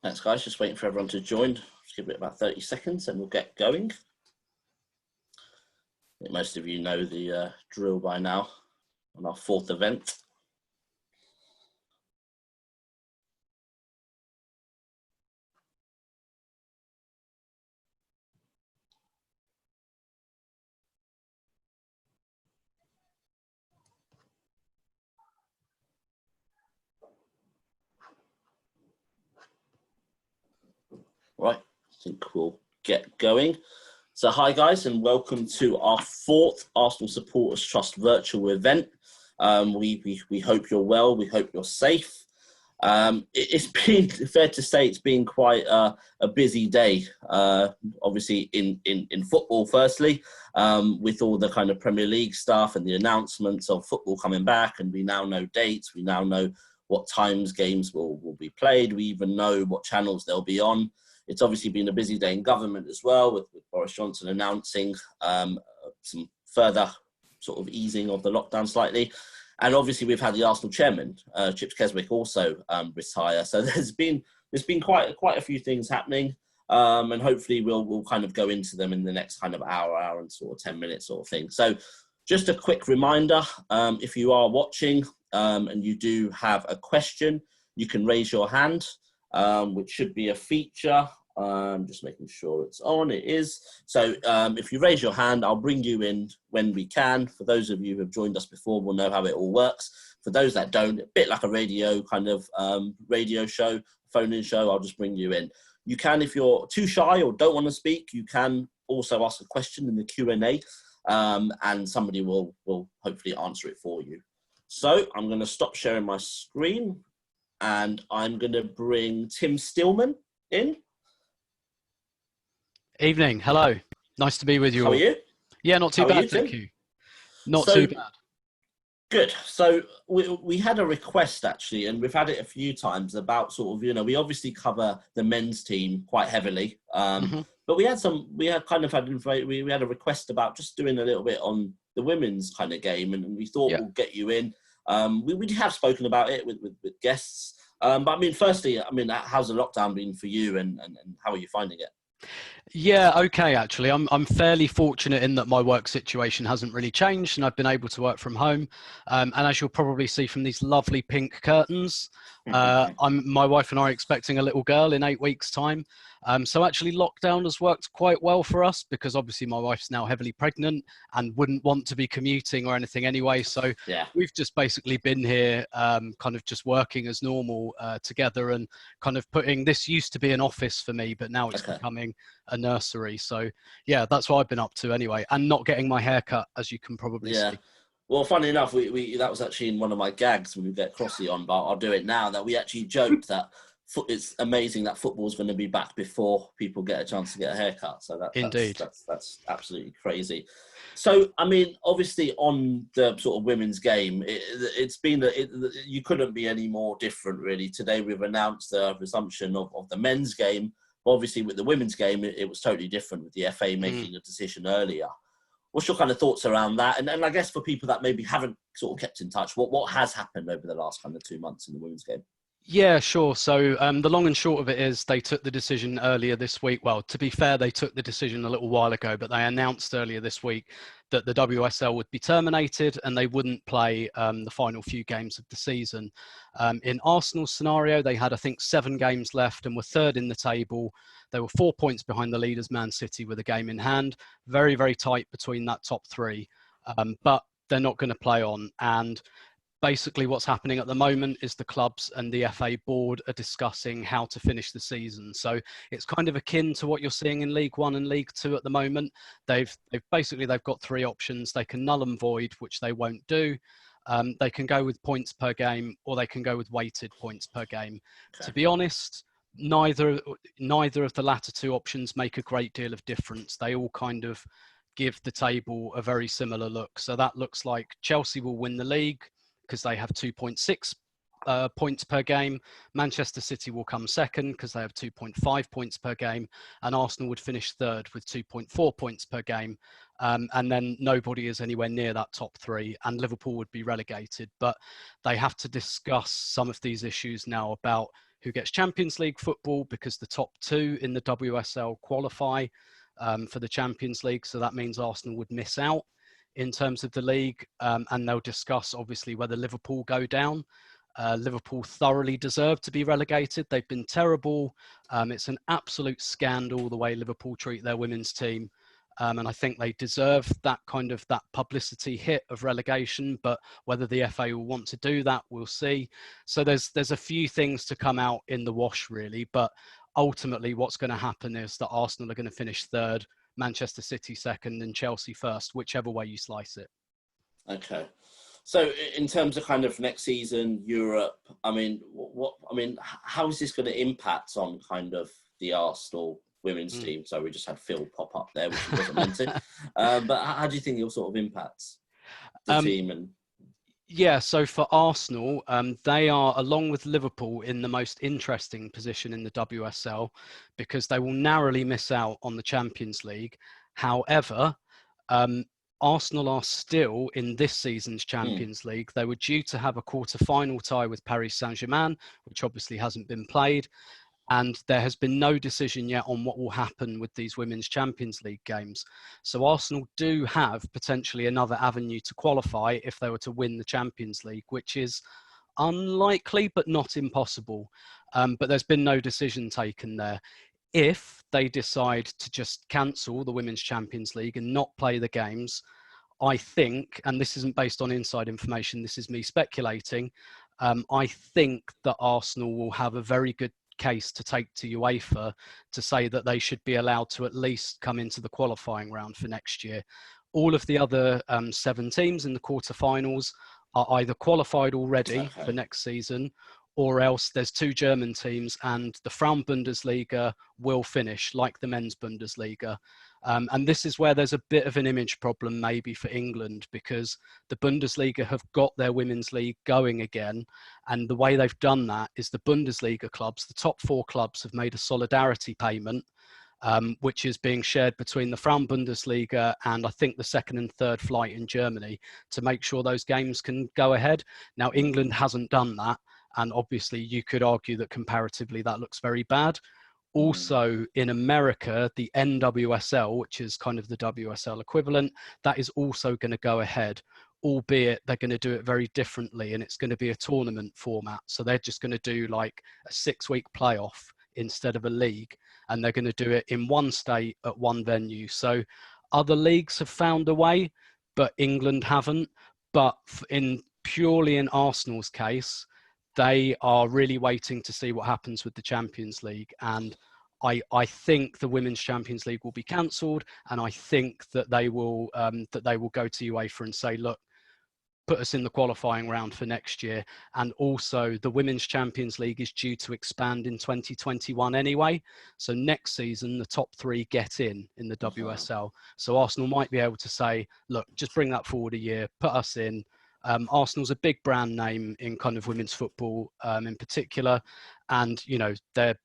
Thanks, guys. Just waiting for everyone to join. Just give it about 30 seconds and we'll get going. I think most of you know the drill by now on our fourth event. Right, I think we'll get going. So hi guys, and welcome to our fourth Arsenal Supporters Trust virtual event. We hope you're well, we hope you're safe. It's been fair to say it's been quite a busy day, obviously in football firstly, with all the kind of Premier League stuff and the announcements of football coming back, and we now know dates, we now know what times games will be played, we even know what channels they'll be on. It's obviously been a busy day in government as well, with Boris Johnson announcing some further sort of easing of the lockdown slightly. And obviously we've had the Arsenal chairman, Chips Keswick, also retire. So there's been quite a few things happening. And hopefully we'll kind of go into them in the next kind of hour and sort of 10 minutes sort of thing. So just a quick reminder, if you are watching and you do have a question, you can raise your hand. Which should be a feature. Just making sure it's on. It is. So if you raise your hand, I'll bring you in when we can. For those of you who have joined us before, will know how it all works. For those that don't, a bit like a radio kind of radio show, phone-in show, I'll just bring you in. You can, if you're too shy or don't want to speak, you can also ask a question in the Q&A, and somebody will hopefully answer it for you. So I'm going to stop sharing my screen. And I'm going to bring Tim Stillman in. Evening. Hello. Nice to be with you all. How are you? Yeah, not too bad, thank you. Not too bad. Good. So we had a request, actually, and we've had it a few times about sort of, we obviously cover the men's team quite heavily. But we had a request about just doing a little bit on the women's kind of game, and we thought we'll get you in. We have spoken about it with guests. But I mean, firstly, how's the lockdown been for you, and how are you finding it? Yeah, okay, actually. I'm fairly fortunate in that my work situation hasn't really changed and I've been able to work from home. And as you'll probably see from these lovely pink curtains, my wife and I are expecting a little girl in 8 weeks' time. So actually lockdown has worked quite well for us because obviously my wife's now heavily pregnant and wouldn't want to be commuting or anything anyway. So we've just basically been here kind of just working as normal together, and kind of this used to be an office for me, but now it's becoming a nursery. So yeah, that's what I've been up to anyway, and not getting my hair cut, as you can probably see. Well, funny enough, we that was actually in one of my gags when we get Crossy on, but I'll do it now, that we actually joked that it's amazing that football's going to be back before people get a chance to get a haircut. So that's absolutely crazy. So, I mean, obviously on the sort of women's game, you couldn't be any more different, really. Today we've announced the resumption of the men's game. Obviously with the women's game, it was totally different, with the FA making a decision earlier. What's your kind of thoughts around that? And I guess for people that maybe haven't sort of kept in touch, what has happened over the last kind of 2 months in the women's game? Yeah, sure. So the long and short of it is they took the decision earlier this week. Well, to be fair, they took the decision a little while ago, but they announced earlier this week that the WSL would be terminated and they wouldn't play the final few games of the season. In Arsenal's scenario, they had, I think, 7 games left and were third in the table. They were 4 points behind the leaders, Man City, with a game in hand. Very, very tight between that top 3. But they're not going to play on. And basically what's happening at the moment is the clubs and the FA board are discussing how to finish the season. So it's kind of akin to what you're seeing in League One and League Two at the moment. They've got 3 options. They can null and void, which they won't do. They can go with points per game, or they can go with weighted points per game. Okay. To be honest, neither of the latter 2 options make a great deal of difference. They all kind of give the table a very similar look. So that looks like Chelsea will win the league because they have 2.6 points per game. Manchester City will come second because they have 2.5 points per game, and Arsenal would finish third with 2.4 points per game. And then nobody is anywhere near that top 3, and Liverpool would be relegated. But they have to discuss some of these issues now about who gets Champions League football because the top 2 in the WSL qualify for the Champions League. So that means Arsenal would miss out in terms of the league, and they'll discuss obviously whether Liverpool go down. Liverpool thoroughly deserve to be relegated. They've been terrible. It's an absolute scandal the way Liverpool treat their women's team. And I think they deserve that publicity hit of relegation, but whether the FA will want to do that, we'll see. So there's a few things to come out in the wash, really, but ultimately what's going to happen is that Arsenal are going to finish third, Manchester City second, and Chelsea first, whichever way you slice it. Okay. So in terms of kind of next season, Europe, how is this going to impact on kind of the Arsenal women's team? So we just had Phil pop up there, which he wasn't meant to. But how do you think it'll sort of impact the team? Yeah, so for Arsenal, they are, along with Liverpool, in the most interesting position in the WSL because they will narrowly miss out on the Champions League. However, Arsenal are still in this season's Champions League. They were due to have a quarter-final tie with Paris Saint-Germain, which obviously hasn't been played. And there has been no decision yet on what will happen with these Women's Champions League games. So Arsenal do have potentially another avenue to qualify if they were to win the Champions League, which is unlikely but not impossible. But there's been no decision taken there. If they decide to just cancel the Women's Champions League and not play the games, I think, and this isn't based on inside information, this is me speculating, I think that Arsenal will have a very good case to take to UEFA to say that they should be allowed to at least come into the qualifying round for next year. All of the other 7 teams in the quarterfinals are either qualified already for next season, or else there's 2 German teams and the Frauen-Bundesliga will finish like the men's Bundesliga. And this is where there's a bit of an image problem maybe for England, because the Bundesliga have got their women's league going again. And the way they've done that is the Bundesliga clubs, the top 4 clubs, have made a solidarity payment, which is being shared between the Frauen-Bundesliga and I think the second and third flight in Germany to make sure those games can go ahead. Now, England hasn't done that. And obviously you could argue that comparatively that looks very bad. Also in America, the NWSL, which is kind of the WSL equivalent, that is also going to go ahead, albeit they're going to do it very differently and it's going to be a tournament format. So they're just going to do like a 6-week playoff instead of a league, and they're going to do it in one state at one venue. So other leagues have found a way, but England haven't. But purely in Arsenal's case, they are really waiting to see what happens with the Champions League. And I think the Women's Champions League will be cancelled. And I think that they will go to UEFA and say, look, put us in the qualifying round for next year. And also the Women's Champions League is due to expand in 2021 anyway. So next season, the top 3 get in the WSL. So Arsenal might be able to say, look, just bring that forward a year, put us in. Arsenal's a big brand name in kind of women's football in particular. And, you know, they're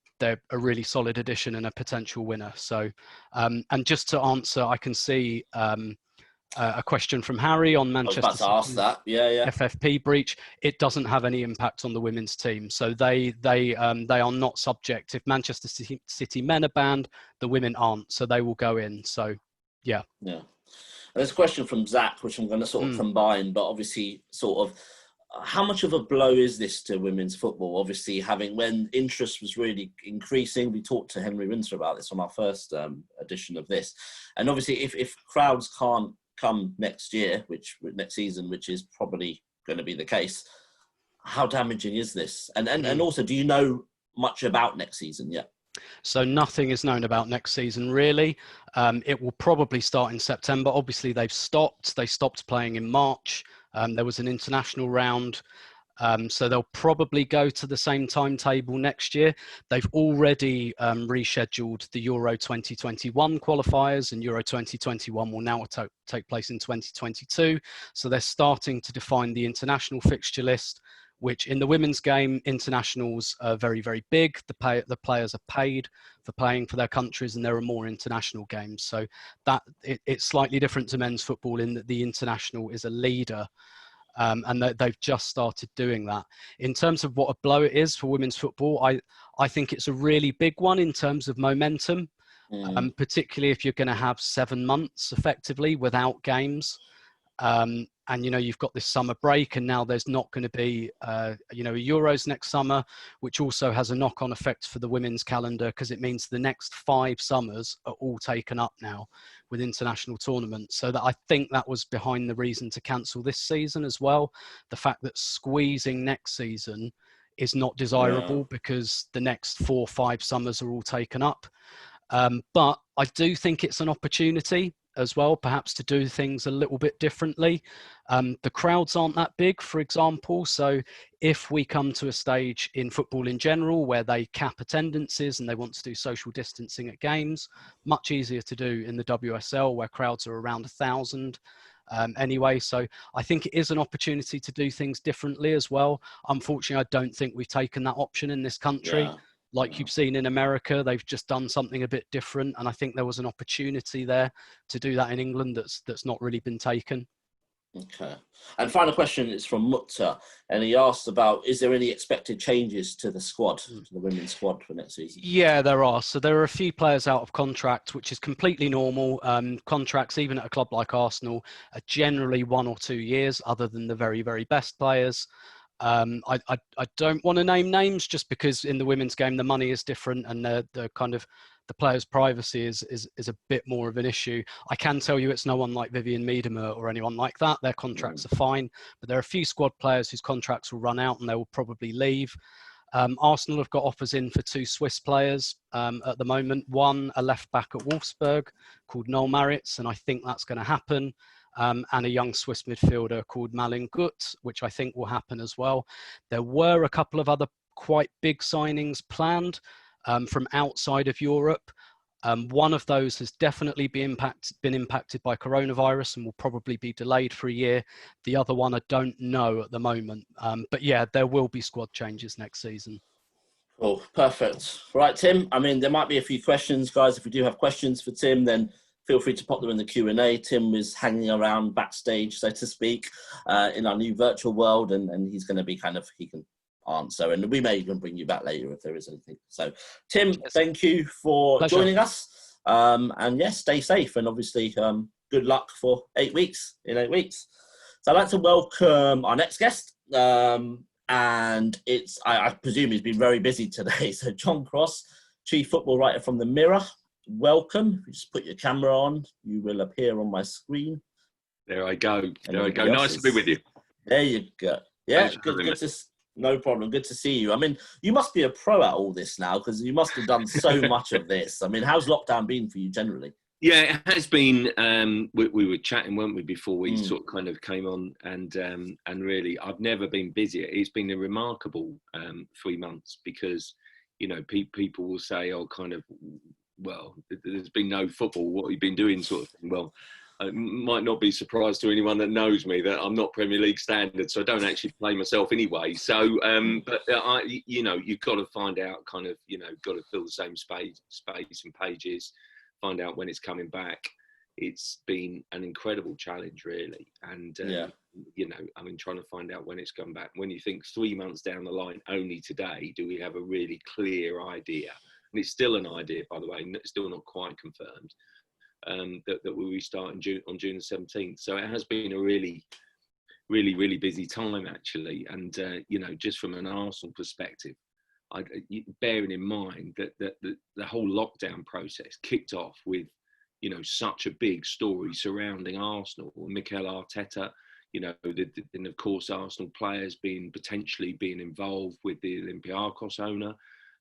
a really solid addition and a potential winner. So, and just to answer, I can see a question from Harry on Manchester City's FFP breach. It doesn't have any impact on the women's team. So they are not subject. If Manchester City men are banned, the women aren't. So they will go in. So, yeah. Yeah. There's a question from Zach, which I'm going to sort of combine, but obviously sort of how much of a blow is this to women's football? Obviously, when interest was really increasing, we talked to Henry Windsor about this on our first edition of this. And obviously, if crowds can't come next season, which is probably going to be the case, how damaging is this? And also, do you know much about next season yet? So nothing is known about next season, really. It will probably start in September. Obviously, they stopped playing in March. There was an international round. So they'll probably go to the same timetable next year. They've already rescheduled the Euro 2021 qualifiers, and Euro 2021 will now take place in 2022. So they're starting to define the international fixture list, which in the women's game, internationals are very, very big. The players are paid for playing for their countries, and there are more international games. So it's slightly different to men's football in that the international is a leader. and they've just started doing that. In terms of what a blow it is for women's football, I think it's a really big one in terms of momentum, particularly if you're going to have 7 months effectively without games. And you've got this summer break, and now there's not going to be a Euros next summer, which also has a knock-on effect for the women's calendar, because it means the next 5 summers are all taken up now with international tournaments. So that I think that was behind the reason to cancel this season as well. The fact that squeezing next season is not desirable because the next 4 or 5 summers are all taken up. But I do think it's an opportunity as well, perhaps to do things a little bit differently. The crowds aren't that big, for example. So if we come to a stage in football in general where they cap attendances and they want to do social distancing at games, much easier to do in the WSL where crowds are around 1,000. Anyway, so I think it is an opportunity to do things differently as well. Unfortunately, I don't think we've taken that option in this country. Like you've seen in America, they've just done something a bit different. And I think there was an opportunity there to do that in England that's not really been taken. Okay. And final question is from Mutta, and he asked about, is there any expected changes to the squad, to the women's squad for next season? Yeah, there are. So there are a few players out of contract, which is completely normal. Contracts, even at a club like Arsenal, are generally 1 or 2 years, other than the very, very best players. I don't want to name names just because in the women's game the money is different and the kind of the players' privacy is a bit more of an issue. I can tell you it's no one like Vivian Miedema or anyone like that. Their contracts are fine, but there are a few squad players whose contracts will run out and they will probably leave. Arsenal have got offers in for 2 Swiss players at the moment. One, a left back at Wolfsburg called Noel Maritz, and I think that's going to happen. And a young Swiss midfielder called Malin Gut, which I think will happen as well. There were a couple of other quite big signings planned from outside of Europe. One of those has definitely been impacted by coronavirus and will probably be delayed for a year. The other one I don't know at the moment. But yeah, there will be squad changes next season. Oh, perfect. Right, Tim, I mean, there might be a few questions, guys. If you do have questions for Tim, then feel free to pop them in the Q&A. Tim is hanging around backstage, so to speak, in our new virtual world, and he's going to be he can answer, and we may even bring you back later if there is anything. So, Tim, thank you for joining us, and yes, stay safe, and obviously, good luck for 8 weeks. So I'd like to welcome our next guest, and I presume he's been very busy today. So, John Cross, Chief Football Writer from The Mirror. Welcome. If you just put your camera on, you will appear on my screen. There I go. Nice to be with you. There you go. Yeah, good to. No problem. Good to see you. I mean, you must be a pro at all this now because you must have done so much of this. I mean, how's lockdown been for you generally? Yeah, it has been. We were chatting, weren't we, before we sort of kind of came on, and really, I've never been busier. It's been a remarkable 3 months because, people will say, oh, kind of, well, there's been no football. What have you been doing, sort of thing? Well, it might not be a surprise to anyone that knows me that I'm not Premier League standard, so I don't actually play myself anyway. So, but you've got to find out, got to fill the same space and pages, find out when it's coming back. It's been an incredible challenge, really, and trying to find out when it's come back. When you think 3 months down the line, only today do we have a really clear idea. And it's still an idea, by the way, still not quite confirmed, that we'll restart on June the 17th. So it has been a really, really, really busy time, actually. And, just from an Arsenal perspective, bearing in mind that the whole lockdown process kicked off with, such a big story surrounding Arsenal, Mikel Arteta, and of course, Arsenal players potentially being involved with the Olympiacos owner.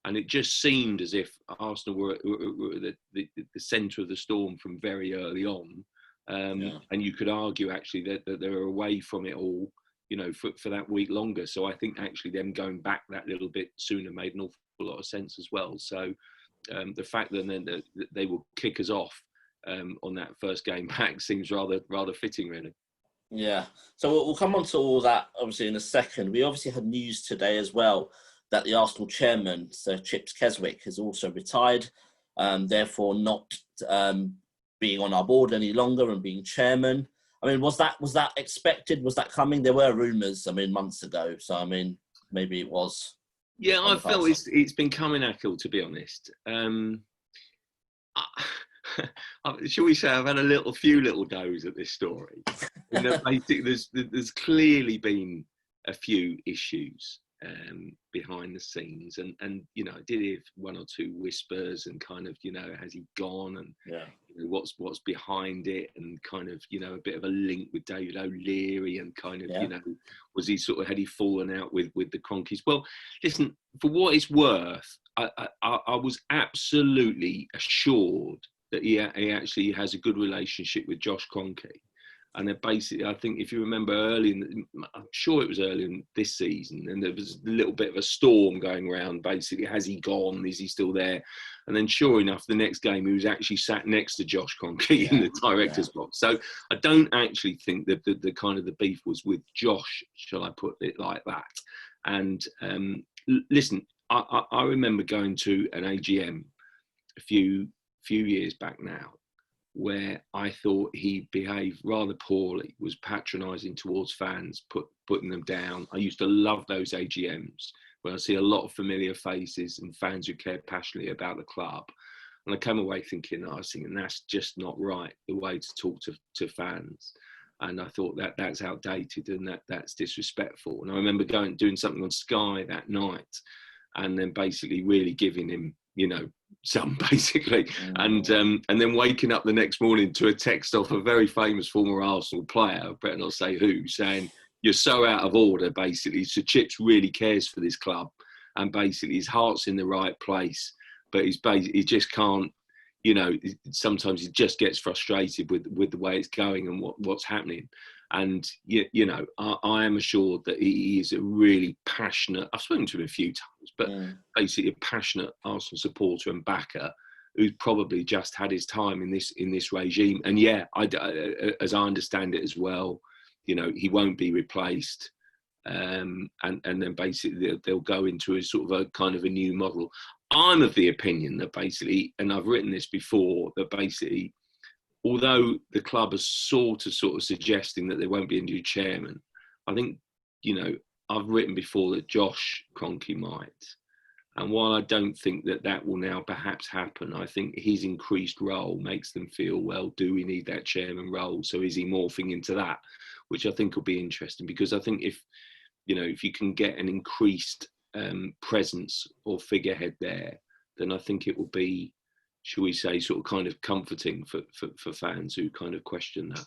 And it just seemed as if Arsenal were the centre of the storm from very early on. And you could argue, actually, that they were away from it all, for that week longer. So I think actually them going back that little bit sooner made an awful lot of sense as well. So the fact that they will kick us off on that first game back seems rather fitting, really. Yeah. So we'll come on to all that, obviously, in a second. We obviously had news today as well that the Arsenal chairman, Sir Chips Keswick, has also retired, therefore not being on our board any longer and being chairman. I mean, was that expected? Was that coming? There were rumours, I mean, months ago. So, I mean, maybe it was. Yeah, I felt it's been coming, Akhil, to be honest. Shall we say I've had a few little goes at this story. There's clearly been a few issues behind the scenes, and you know, I did hear one or two whispers and kind of, you know, has he gone, and you know, what's behind it, and kind of, you know, a bit of a link with David O'Leary, and kind of, you know, was he sort of, had he fallen out with the Cronkies? Well, listen, for what it's worth, I was absolutely assured that he actually has a good relationship with Josh Kroenke. And then basically, I think if you remember I'm sure it was early in this season, and there was a little bit of a storm going around. Basically, has he gone? Is he still there? And then, sure enough, the next game he was actually sat next to Josh Kroenke in the director's box. So I don't actually think that the kind of the beef was with Josh, shall I put it like that? And listen, I remember going to an AGM a few years back now, where I thought he behaved rather poorly, was patronising towards fans, putting them down. I used to love those AGMs where I see a lot of familiar faces and fans who care passionately about the club. And I came away thinking, that's just not right, the way to talk to fans. And I thought that's outdated, and that's disrespectful. And I remember doing something on Sky that night, and then basically really giving him, you know, some basically, and then waking up the next morning to a text off a very famous former Arsenal player, I better not say who, saying, "You're so out of order," basically. So Chips really cares for this club, and basically his heart's in the right place, but he just can't, you know, sometimes he just gets frustrated with the way it's going and what's happening. And, you know, I am assured that he is a really passionate, I've spoken to him a few times, but basically a passionate Arsenal supporter and backer who's probably just had his time in this regime. And as I understand it as well, you know, he won't be replaced. And then basically they'll go into a sort of a kind of a new model. I'm of the opinion that basically, and I've written this before, that basically, although the club is sort of suggesting that there won't be a new chairman, I think, you know, I've written before that Josh Kroenke might. And while I don't think that will now perhaps happen, I think his increased role makes them feel, well, do we need that chairman role? So is he morphing into that? Which I think will be interesting, because I think if you can get an increased presence or figurehead there, then I think it will be, shall we say, sort of kind of comforting for fans who kind of question that.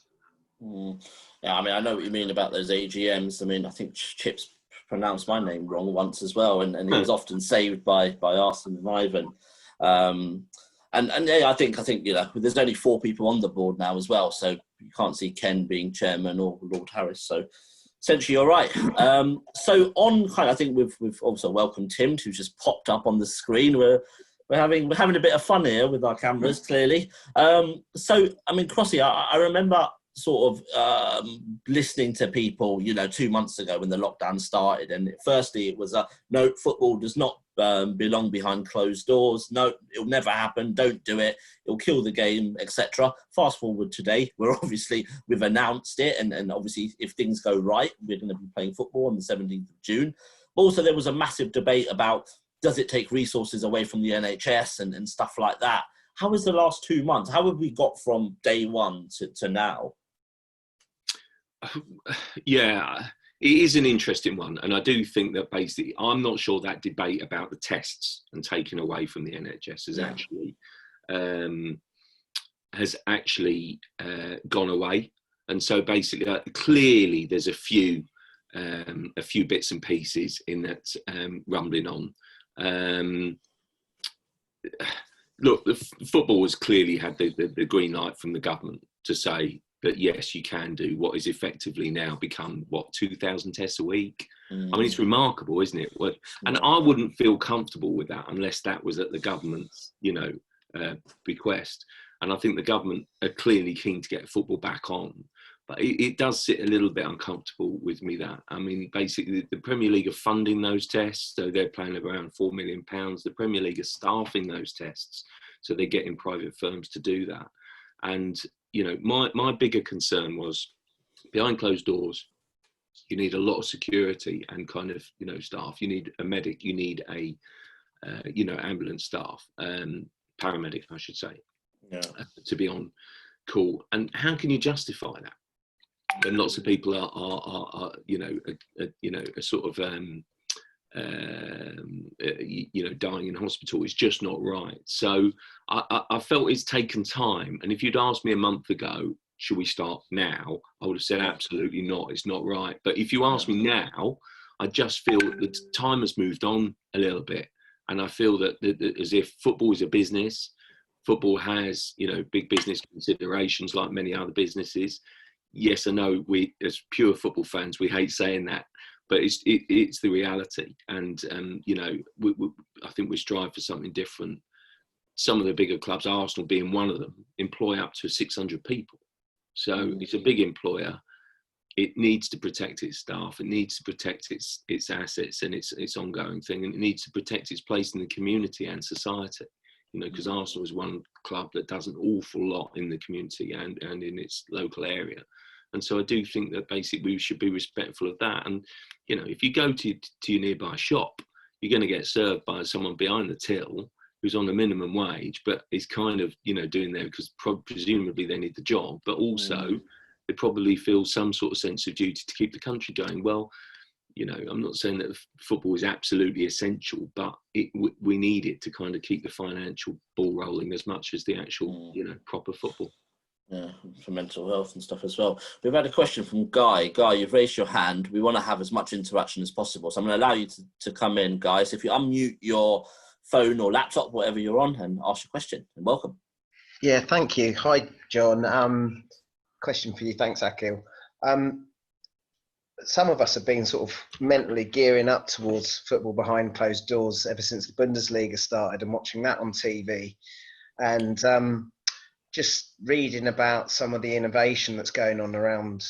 Yeah, I mean, I know what you mean about those AGMs. I mean, I think Chips pronounced my name wrong once as well, and he was often saved by Arsene and Ivan. And yeah, I think you know, there's only 4 people on the board now as well, so you can't see Ken being chairman or Lord Harris. So essentially, you're right. So on kind of, I think we've also welcomed Tim, who's just popped up on the screen. We're having a bit of fun here with our cameras, clearly. So, I mean, Crossy, I remember sort of listening to people, you know, 2 months ago when the lockdown started. And firstly, it was, no, football does not belong behind closed doors. No, it'll never happen. Don't do it. It'll kill the game, etc. Fast forward today, we've announced it. And obviously, if things go right, we're going to be playing football on the 17th of June. Also, there was a massive debate about, does it take resources away from the NHS and stuff like that? How was the last 2 months? How have we got from day one to now? Yeah, it is an interesting one. And I do think that basically, I'm not sure that debate about the tests and taking away from the NHS has actually gone away. And so basically, clearly there's a few bits and pieces in that rumbling on. Look, the football has clearly had the green light from the government to say that yes, you can do what is effectively now become 2,000 tests a week. I mean, it's remarkable, isn't it? And I wouldn't feel comfortable with that unless that was at the government's, you know, bequest. And I think the government are clearly keen to get football back on. But it does sit a little bit uncomfortable with me that. I mean, basically, the Premier League are funding those tests, so they're paying around £4 million. The Premier League are staffing those tests, so they're getting private firms to do that. And, you know, my bigger concern was behind closed doors, you need a lot of security and kind of, you know, staff. You need a medic, you need a, you know, ambulance staff, paramedic, I should say, to be on call. And how can you justify that when lots of people are you know, a sort of, you know, dying in hospital? It's just not right. So I felt it's taken time. And if you'd asked me a month ago, should we start now? I would have said absolutely not. It's not right. But if you ask me now, I just feel that the time has moved on a little bit. And I feel that as if football is a business, football has, you know, big business considerations like many other businesses. Yes, I know we, as pure football fans, we hate saying that, but it's the reality. And, you know, I think we strive for something different. Some of the bigger clubs, Arsenal being one of them, employ up to 600 people. So it's a big employer. It needs to protect its staff. It needs to protect its assets and its ongoing thing. And it needs to protect its place in the community and society. You know, because Arsenal is one club that does an awful lot in the community and in its local area. And so I do think that basically we should be respectful of that. And, you know, if you go to your nearby shop, you're going to get served by someone behind the till who's on the minimum wage, but is kind of, you know, doing there because presumably they need the job, but also they probably feel some sort of sense of duty to keep the country going. Well, you know, I'm not saying that football is absolutely essential, but we need it to kind of keep the financial ball rolling as much as the actual, you know, proper football. Yeah, for mental health and stuff as well. We've had a question from Guy. Guy, you've raised your hand. We want to have as much interaction as possible. So I'm going to allow you to come in, guys. If you unmute your phone or laptop, whatever you're on, and ask your question. And welcome. Yeah, thank you. Hi, John. Question for you. Thanks, Akil. Some of us have been sort of mentally gearing up towards football behind closed doors ever since the Bundesliga started and watching that on TV. And just reading about some of the innovation that's going on around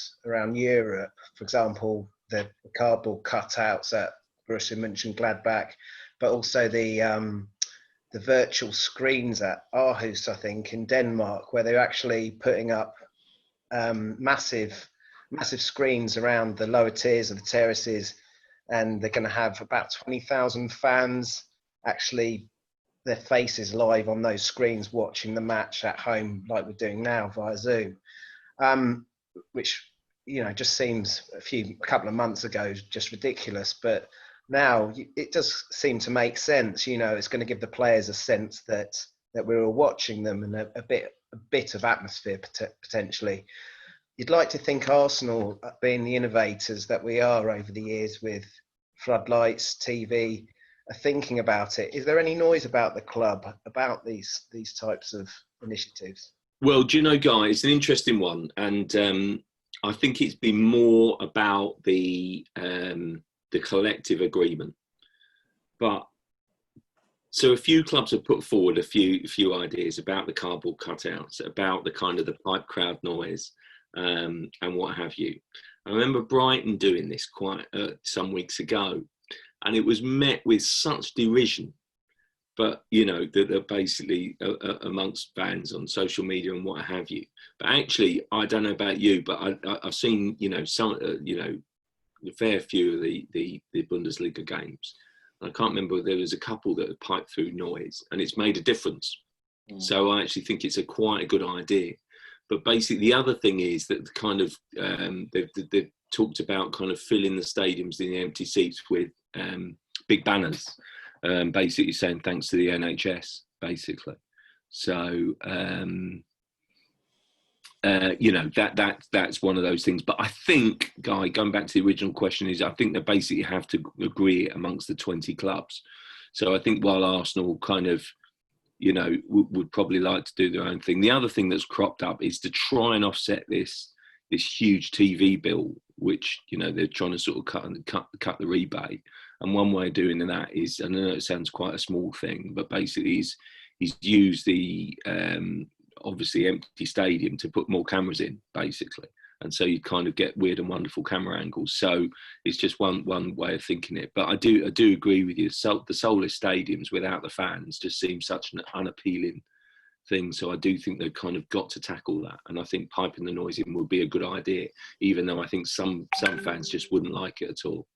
Europe. For example, the cardboard cutouts at Borussia Mönchengladbach, but also the virtual screens at Aarhus, I think, in Denmark, where they're actually putting up massive screens around the lower tiers of the terraces, and they're going to have about 20,000 fans actually their faces live on those screens watching the match at home like we're doing now via Zoom, which, you know, just seems a couple of months ago just ridiculous, but now it does seem to make sense. You know, it's going to give the players a sense that we're all watching them and a bit of atmosphere potentially. You'd like to think Arsenal, being the innovators that we are over the years with floodlights, TV, are thinking about it. Is there any noise about the club about these types of initiatives? Well, do you know, Guy, it's an interesting one, and I think it's been more about the collective agreement. But so a few clubs have put forward a few ideas about the cardboard cutouts, about the kind of the pipe crowd noise, and what have you. I remember Brighton doing this quite some weeks ago, and it was met with such derision. But, you know, that basically amongst fans on social media and what have you. But actually, I don't know about you, but I've seen, you know, some, you know, a fair few of the Bundesliga games. I can't remember, there was a couple that had piped through noise, and it's made a difference. So I actually think it's quite a good idea. But basically, the other thing is that the kind of they've talked about kind of filling the stadiums in the empty seats with big banners, basically saying thanks to the NHS, basically. So you know, that's one of those things. But I think, Guy, going back to the original question, is I think they basically have to agree amongst the 20 clubs. So I think while Arsenal kind of, you know, would probably like to do their own thing. The other thing that's cropped up is to try and offset this huge TV bill, which, you know, they're trying to sort of cut the rebate. And one way of doing that is, I know it sounds quite a small thing, but basically he's used the obviously empty stadium to put more cameras in, basically. And so you kind of get weird and wonderful camera angles. So it's just one way of thinking it. But I do agree with you. So the soulless stadiums without the fans just seem such an unappealing thing. So I do think they've kind of got to tackle that, and I think piping the noise in would be a good idea, even though I think some fans just wouldn't like it at all.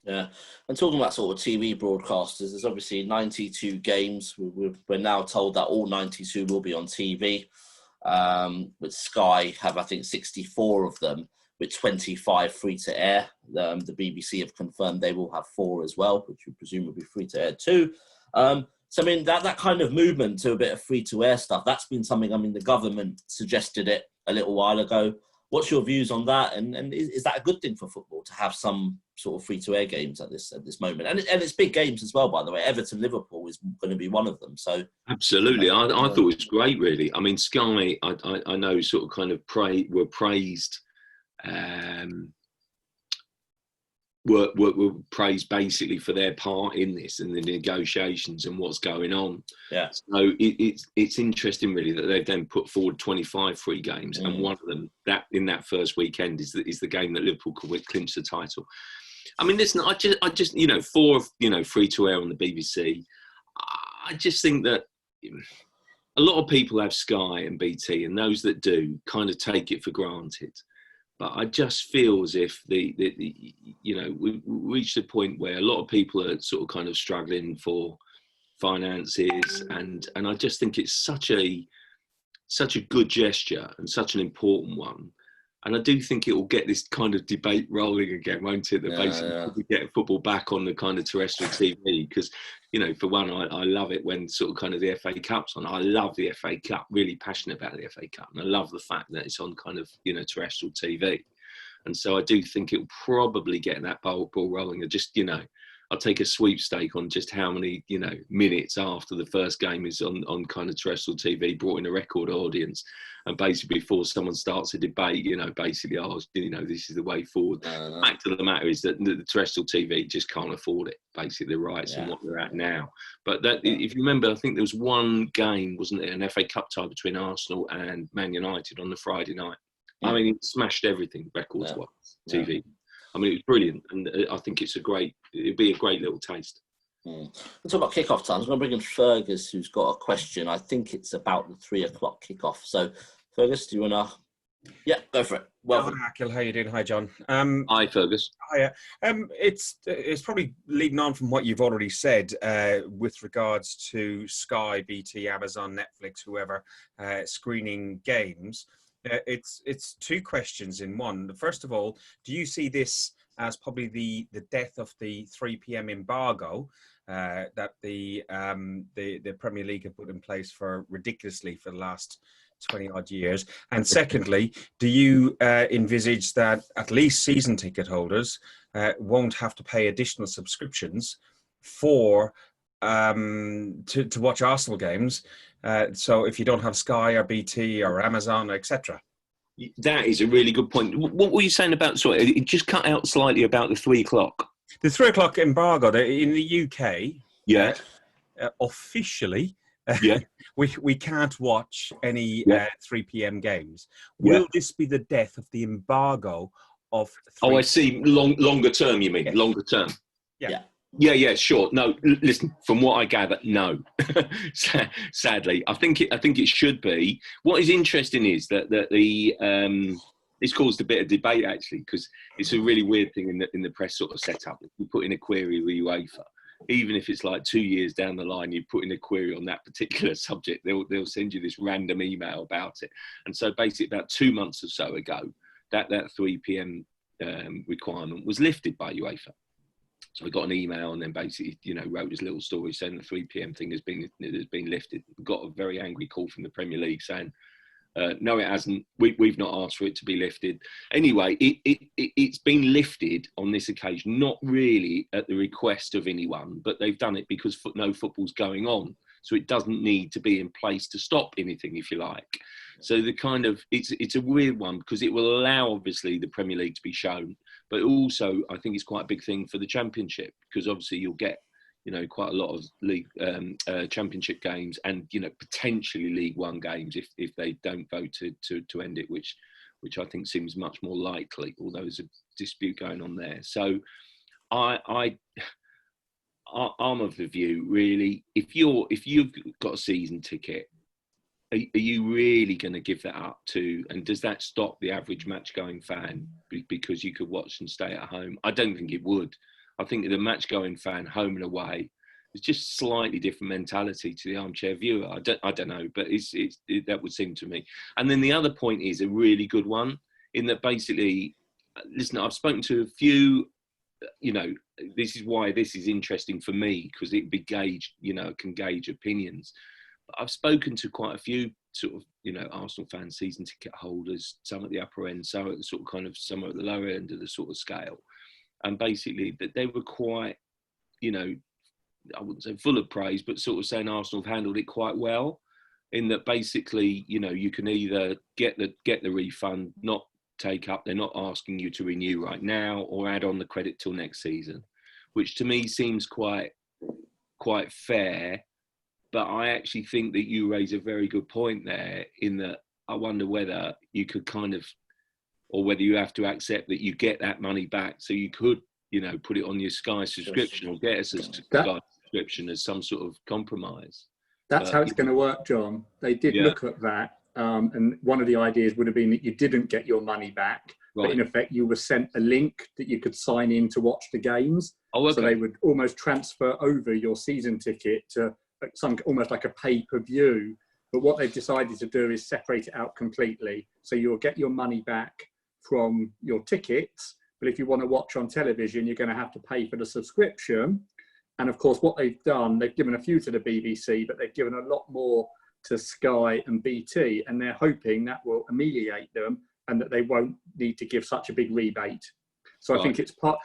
Yeah, and talking about sort of TV broadcasters, there's obviously 92 games. We're now told that all 92 will be on TV. With Sky have, I think, 64 of them, with 25 free to air. The BBC have confirmed they will have 4 as well, which we presume will be free to air too. So I mean, that kind of movement to a bit of free to air stuff, that's been something, I mean, the government suggested it a little while ago. What's your views on that? And is that a good thing for football to have some sort of free to air games at this moment? And it's big games as well, by the way. Everton Liverpool is going to be one of them. So absolutely, I thought it was great. Really, I mean, Sky, I know, sort of kind of were praised. Were praised basically for their part in this and the negotiations and what's going on. Yeah. So it's interesting really that they've then put forward 25 free games, and one of them that in that first weekend is the game that Liverpool could clinch the title. I mean, listen, I just 4 free to air on the BBC. I just think that a lot of people have Sky and BT, and those that do kind of take it for granted. But I just feel as if we reached a point where a lot of people are sort of kind of struggling for finances, and I just think it's such a good gesture and such an important one. And I do think it will get this kind of debate rolling again, won't it? That basically get football back on the kind of terrestrial TV. Because, for one, I love it when sort of kind of the FA Cup's on. I love the FA Cup, really passionate about the FA Cup. And I love the fact that it's on kind of, terrestrial TV. And so I do think it'll probably get that ball rolling. Just, I'll take a sweepstake on just how many, minutes after the first game is on kind of terrestrial TV, brought in a record audience. And basically before someone starts a debate, basically, this is the way forward. The fact of the matter is that the terrestrial TV just can't afford it, basically, the rights and what they're at now. But if you remember, I think there was one game, wasn't it, an FA Cup tie between Arsenal and Man United on the Friday night. I mean, it smashed everything records-wise, TV. I mean, it was brilliant, and I think it'd be a great little taste. We'll talk about kickoff times. I'm going to bring in Fergus, who's got a question. I think it's about the 3:00 kickoff. So, Fergus, do you want to? Yeah, go for it. Welcome. Hi, Akhil. How you doing? Hi, John. Hi, Fergus. Hiya. It's probably leading on from what you've already said with regards to Sky, BT, Amazon, Netflix, whoever screening games. It's 2 questions in one. First of all, do you see this as probably the death of the 3 p.m. embargo that the Premier League have put in place ridiculously for the last 20 odd years? And secondly, do you envisage that at least season ticket holders won't have to pay additional subscriptions for to watch Arsenal games? So if you don't have Sky or BT or Amazon, etc. That is a really good point. What were you saying about? Sorry, it just cut out slightly about the 3:00. The 3:00 embargo in the UK. Yeah. Officially, yeah, we can't watch any 3 p.m. games. Will this be the death of the embargo of? I see. Longer term, you mean? Yes. Longer term. Yeah. Yeah, sure. No, listen, from what I gather, no. Sadly, I think it should be. What is interesting is that this caused a bit of debate, actually, because it's a really weird thing in the press sort of setup. If you put in a query with UEFA, even if it's like 2 years down the line, you put in a query on that particular subject, they'll send you this random email about it. And so basically about 2 months or so ago, that 3 p.m. Requirement was lifted by UEFA. So I got an email and then basically, wrote this little story saying the 3 p.m. thing has been lifted. Got a very angry call from the Premier League saying, no, it hasn't. We've not asked for it to be lifted. Anyway, it's been lifted on this occasion, not really at the request of anyone, but they've done it because no football's going on. So it doesn't need to be in place to stop anything, if you like. So it's a weird one because it will allow, obviously, the Premier League to be shown. But also, I think it's quite a big thing for the Championship because obviously you'll get, quite a lot of league Championship games and, potentially League One games if they don't vote to end it, which I think seems much more likely, although there's a dispute going on there. So I'm of the view, really, if you've got a season ticket are you really going to give that up to? And does that stop the average match-going fan because you could watch and stay at home? I don't think it would. I think the match-going fan, home and away, it's just slightly different mentality to the armchair viewer. I don't know, but that would seem to me. And then the other point is a really good one, in that basically, listen, I've spoken to a few, this is why this is interesting for me, because it can gauge opinions. But I've spoken to quite a few sort of, Arsenal fans, season ticket holders, some at the upper end, some at the sort of some at the lower end of the sort of scale. And basically that they were quite, I wouldn't say full of praise, but sort of saying Arsenal have handled it quite well, in that basically, you can either get the refund, not take up, they're not asking you to renew right now, or add on the credit till next season, which to me seems quite fair. But I actually think that you raise a very good point there, in that I wonder whether you could or whether you have to accept that you get that money back, so you could put it on your Sky subscription, or get us a Sky subscription as some sort of compromise. That's how it's going to work, John. They did look at that, and one of the ideas would have been that you didn't get your money back, but in effect you were sent a link that you could sign in to watch the games. Oh, okay. So they would almost transfer over your season ticket to almost like a pay-per-view. But what they've decided to do is separate it out completely. So you'll get your money back from your tickets, but if you want to watch on television, you're going to have to pay for the subscription. And of course, what they've done, they've given a few to the BBC, but they've given a lot more to Sky and BT, and they're hoping that will ameliorate them and that they won't need to give such a big rebate. So I think it's part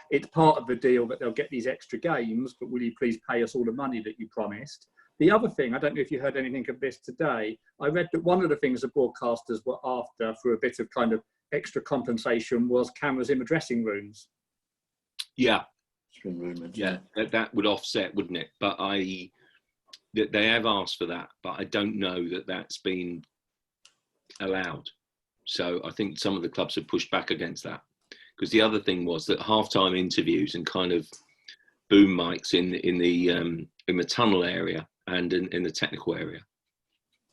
of the deal that they'll get these extra games, but will you please pay us all the money that you promised? The other thing, I don't know if you heard anything of this today, I read that one of the things the broadcasters were after for a bit of kind of extra compensation was cameras in the dressing rooms. Yeah. Yeah, that would offset, wouldn't it? But they have asked for that, but I don't know that that's been allowed. So I think some of the clubs have pushed back against that. Because the other thing was that halftime interviews and kind of boom mics in the tunnel area and in the technical area.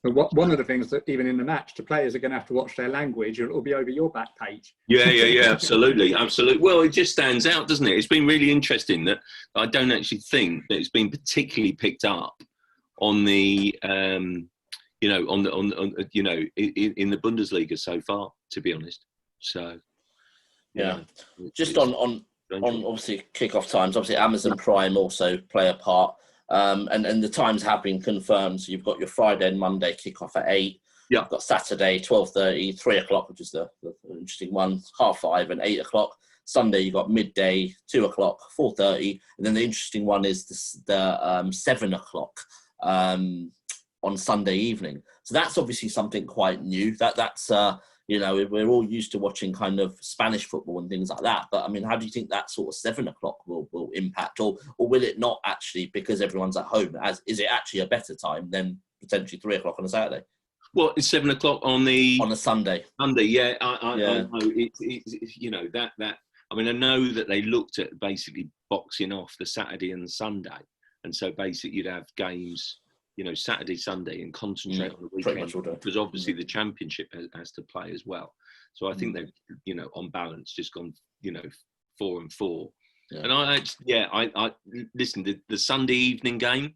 But one of the things that even in the match, the players are going to have to watch their language, or it'll be over your back page. Yeah, absolutely. Well, it just stands out, doesn't it? It's been really interesting that I don't actually think that it's been particularly picked up on the, in the Bundesliga so far, to be honest. So, yeah. Just on obviously kickoff times, obviously Amazon Prime also play a part. And the times have been confirmed. So you've got your Friday and Monday kickoff at 8. Yeah. You've got Saturday 12:30, 3 o'clock, which is the interesting one, 5:30 and 8 o'clock. Sunday you've got midday, 2 o'clock, 4:30, and then the interesting one is the 7 o'clock on Sunday evening. So that's obviously something quite new. That's we're all used to watching kind of Spanish football and things like that. But I mean, how do you think that sort of 7 o'clock will impact, or will it not actually, because everyone's at home? Is it actually a better time than potentially 3 o'clock on a Saturday? Well, it's 7 o'clock on a Sunday. Yeah, I know it's that. I mean, I know that they looked at basically boxing off the Saturday and the Sunday, and so basically you'd have games, Saturday, Sunday, and concentrate on the weekend, because obviously the Championship has to play as well. So I think they've, on balance, just gone, 4 and 4. Yeah. And I listen, the Sunday evening game,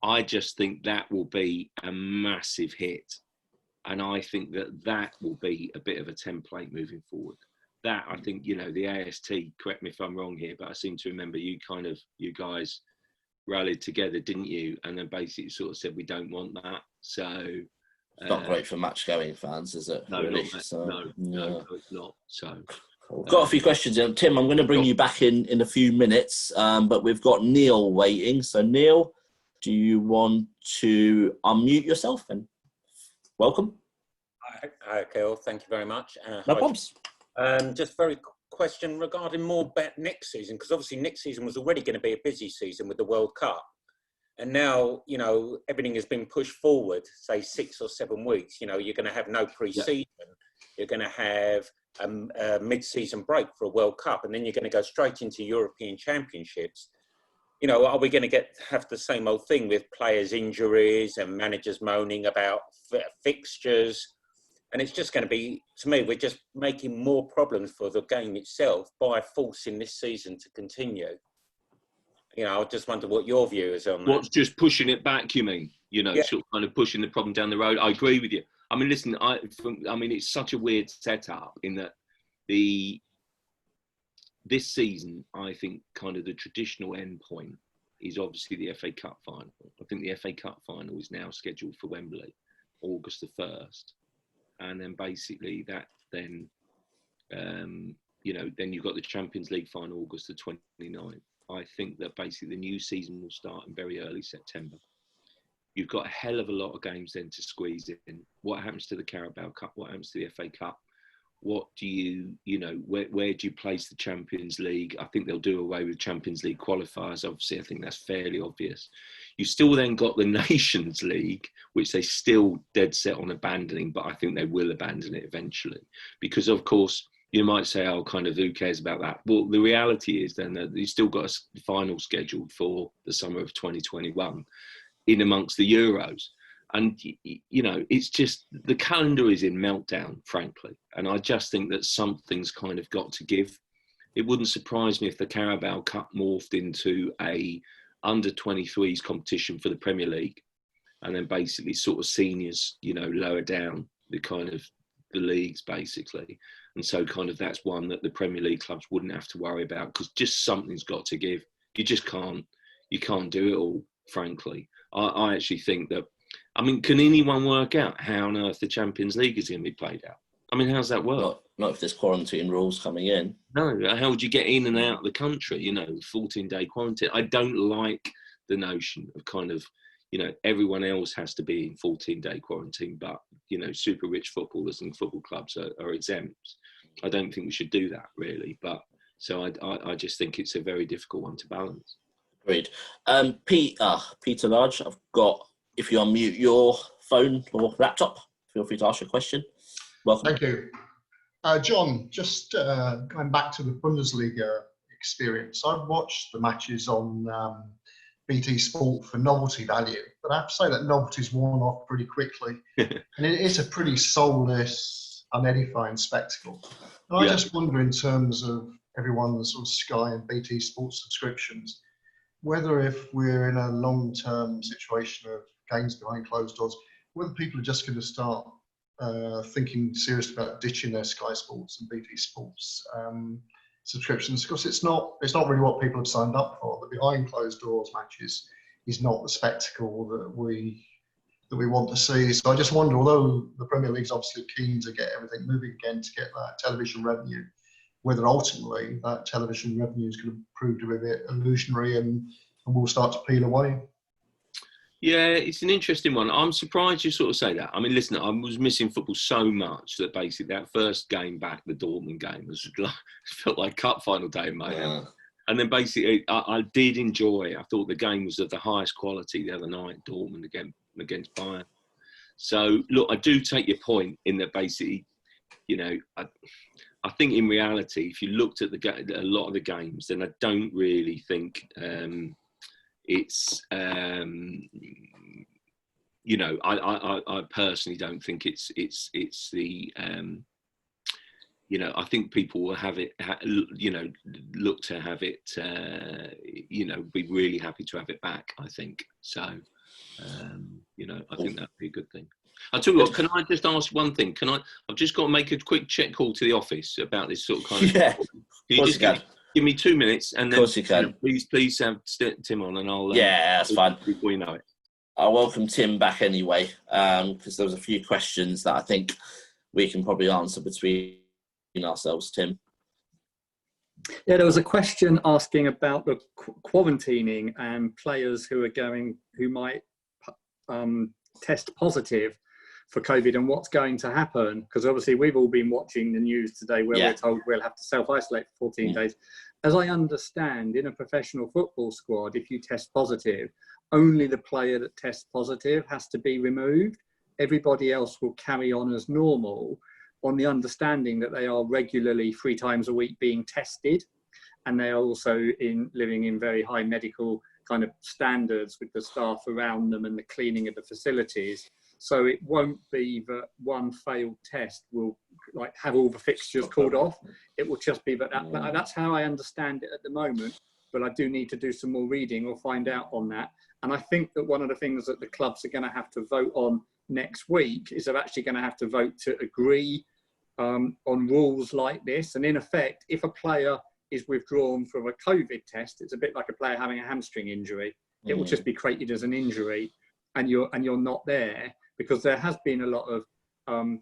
I just think that will be a massive hit. And I think that will be a bit of a template moving forward. That, I think, the AST, correct me if I'm wrong here, but I seem to remember you guys rallied together, didn't you? And then basically sort of said, we don't want that. So it's not great for match-going fans, is it? No, really? No, it's not. So we've got a few questions. Tim, I'm going to bring you back in a few minutes, but we've got Neil waiting. So Neil, do you want to unmute yourself and welcome? Hi, Kyle. Thank you very much. No problems. Just very question regarding more bet next season, because obviously next season was already going to be a busy season with the World Cup, and now everything has been pushed forward, say 6 or 7 weeks. You're going to have no pre-season. You're going to have a mid-season break for a World Cup, and then you're going to go straight into European Championships. you know, are we going to have the same old thing with players' injuries and managers moaning about fixtures? And it's just going to be, to me, we're just making more problems for the game itself by forcing this season to continue. You know, I just wonder what your view is on that. What's just pushing it back, you mean? You know, sort of kind of pushing the problem down the road. I agree with you. I mean, listen, I mean, it's such a weird setup in that this season, I think kind of the traditional end point is obviously the FA Cup final. I think the FA Cup final is now scheduled for Wembley, August the 1st. And then basically that then, you know, then you've got the Champions League final, August the 29th. I think that basically the new season will start in very early September. You've got a hell of a lot of games then to squeeze in. What happens to the Carabao Cup? What happens to the FA Cup? What do you know, where do you place the Champions League? I think they'll do away with Champions League qualifiers. Obviously, I think that's fairly obvious. You still then got the Nations League, which they still dead set on abandoning, but I think they will abandon it eventually. Because, of course, you might say, oh, kind of, who cares about that? Well, the reality is then that you've still got a final scheduled for the summer of 2021 in amongst the Euros. And, you know, it's just, the calendar is in meltdown, frankly. And I just think that something's kind of got to give. It wouldn't surprise me if the Carabao Cup morphed into a under-23s competition for the Premier League. And then basically sort of seniors, you know, lower down the kind of the leagues, basically. And so kind of that's one that the Premier League clubs wouldn't have to worry about, because just something's got to give. You just can't do it all, frankly. I actually think that, I mean, can anyone work out how on earth the Champions League is going to be played out? I mean, how's that work? Not if there's quarantine rules coming in. No, how would you get in and out of the country? You know, 14-day quarantine. I don't like the notion of kind of, you know, everyone else has to be in 14-day quarantine, but, you know, super rich footballers and football clubs are exempt. I don't think we should do that, really. But so I just think it's a very difficult one to balance. Agreed. Peter Large, I've got, if you unmute your phone or laptop, feel free to ask your question. Welcome. Thank you. John, just going back to the Bundesliga experience, I've watched the matches on BT Sport for novelty value, but I have to say that novelty's worn off pretty quickly. And it is a pretty soulless, unedifying spectacle. And I just wonder, in terms of everyone's sort of Sky and BT Sport subscriptions, whether if we're in a long-term situation of games behind closed doors, whether people are just going to start thinking seriously about ditching their Sky Sports and BT Sports subscriptions, because it's not really what people have signed up for. The behind closed doors matches is not the spectacle that we want to see. So I just wonder, although the Premier League's obviously keen to get everything moving again to get that television revenue, whether ultimately that television revenue is going to prove to be a bit illusionary and will start to peel away. Yeah, it's an interesting one. I'm surprised you sort of say that. I mean, listen, I was missing football so much that basically that first game back, the Dortmund game, felt like cup final day in my head. And then basically I did enjoy, I thought the game was of the highest quality the other night, Dortmund against Bayern. So, look, I do take your point in that basically, you know, I think in reality, if you looked at a lot of the games, then I don't really think it's, you know, I personally don't think it's the, you know, I think people will have it, you know, look to have it, you know, be really happy to have it back, I think. So, you know, I think that'd be a good thing. I'll tell you what, can I just ask one thing? I've just got to make a quick check call to the office about this sort of kind of... Yeah, can you just give me 2 minutes and then... Of course you can. Please have Tim on and I'll... Yeah, that's fine. Before you know it. I'll welcome Tim back anyway, because there was a few questions that I think we can probably answer between ourselves, Tim. Yeah, there was a question asking about the quarantining and players who might test positive for COVID and what's going to happen, because obviously we've all been watching the news today where we're told we'll have to self-isolate for 14 days. As I understand, in a professional football squad, if you test positive, only the player that tests positive has to be removed. Everybody else will carry on as normal, on the understanding that they are regularly 3 times a week being tested. and they are also living in very high medical kind of standards with the staff around them and the cleaning of the facilities. So it won't be that one failed test will like have all the fixtures called off. It will just be that that's how I understand it at the moment. But I do need to do some more reading or find out on that. And I think that one of the things that the clubs are going to have to vote on next week is they're actually going to have to vote to agree on rules like this. And in effect, if a player is withdrawn from a COVID test, it's a bit like a player having a hamstring injury. It will just be created as an injury, and you're not there, because there has been a lot of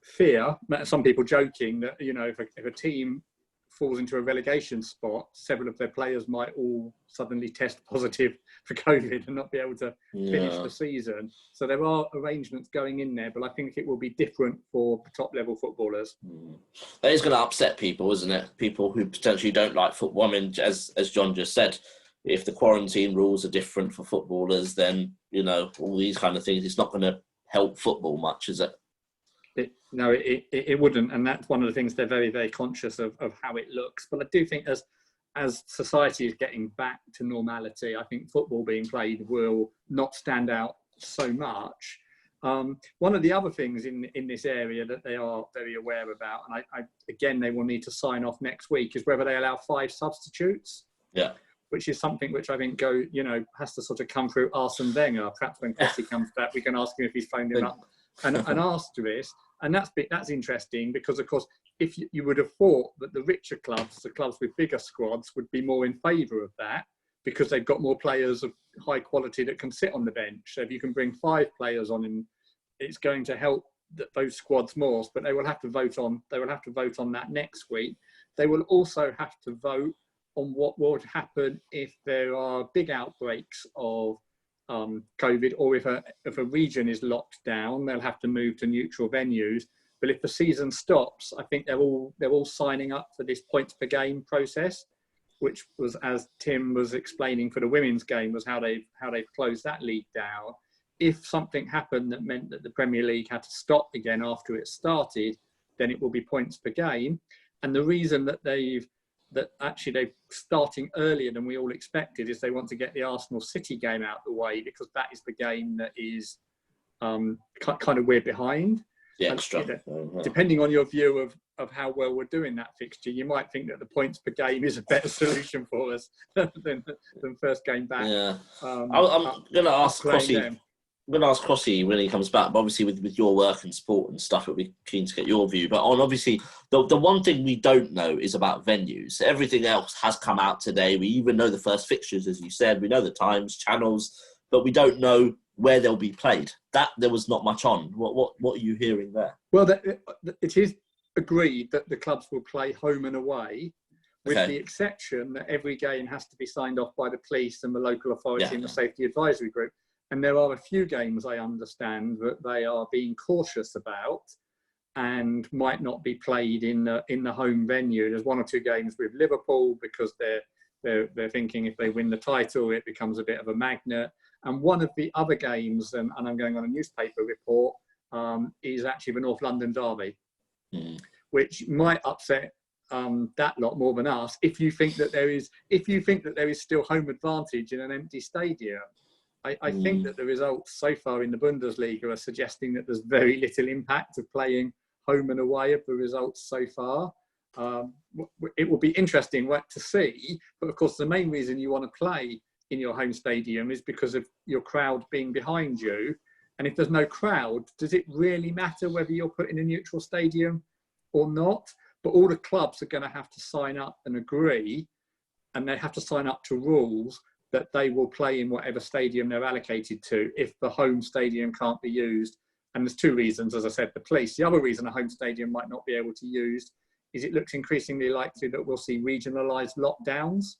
fear. Some people joking that, you know, if a team falls into a relegation spot, several of their players might all suddenly test positive for COVID and not be able to finish the season. So there are arrangements going in there, but I think it will be different for top level footballers. That is going to upset people, isn't it? People who potentially don't like football. I mean, as John just said, if the quarantine rules are different for footballers, then, you know, all these kind of things, it's not going to help football much, is it? No, it wouldn't, and that's one of the things they're very, very conscious of how it looks. But I do think as society is getting back to normality, I think football being played will not stand out so much. One of the other things in this area that they are very aware about, and again they will need to sign off next week, is whether they allow 5 substitutes. Yeah. Which is something which I think has to sort of come through Arsene Wenger. Perhaps when Cressy comes back, we can ask him if he's phoned him up and asked this. And that's interesting, because, of course, if you would have thought that the richer clubs, the clubs with bigger squads, would be more in favour of that, because they've got more players of high quality that can sit on the bench. So if you can bring 5 players on, it's going to help those squads more. But they will have to vote on that next week. They will also have to vote on what would happen if there are big outbreaks of COVID, or if a region is locked down. They'll have to move to neutral venues. But if the season stops, I think they're all signing up for this points per game process, which was, as Tim was explaining for the women's game, was how they've closed that league down. If something happened that meant that the Premier League had to stop again after it started, then it will be points per game. And the reason that they're starting earlier than we all expected is they want to get the Arsenal City game out of the way, because that is the game that is kind of we're behind. Yeah, extra. Depending on your view of how well we're doing that fixture, you might think that the points per game is a better solution for us than first game back. Yeah. I'm going to ask Crossy. I'm going to ask Crossy when he comes back, but obviously with your work and sport and stuff, we'll be keen to get your view. But on obviously, the one thing we don't know is about venues. Everything else has come out today. We even know the first fixtures, as you said. We know the times, channels, but we don't know where they'll be played. That there was not much on. What are you hearing there? Well, it is agreed that the clubs will play home and away, with the exception that every game has to be signed off by the police and the local authority and the safety advisory group. And there are a few games, I understand, that they are being cautious about and might not be played in the home venue. There's 1 or 2 games with Liverpool, because they're thinking if they win the title, it becomes a bit of a magnet. And one of the other games, and I'm going on a newspaper report, is actually the North London derby, which might upset that lot more than us. If you think that there is still home advantage in an empty stadium. I think that the results so far in the Bundesliga are suggesting that there's very little impact of playing home and away of the results so far. It will be interesting to see, but of course the main reason you want to play in your home stadium is because of your crowd being behind you. And if there's no crowd, does it really matter whether you're put in a neutral stadium or not? But all the clubs are going to have to sign up and agree, and they have to sign up to rules that they will play in whatever stadium they're allocated to if the home stadium can't be used. And there's 2 reasons, as I said, the police. The other reason a home stadium might not be able to use is it looks increasingly likely that we'll see regionalised lockdowns.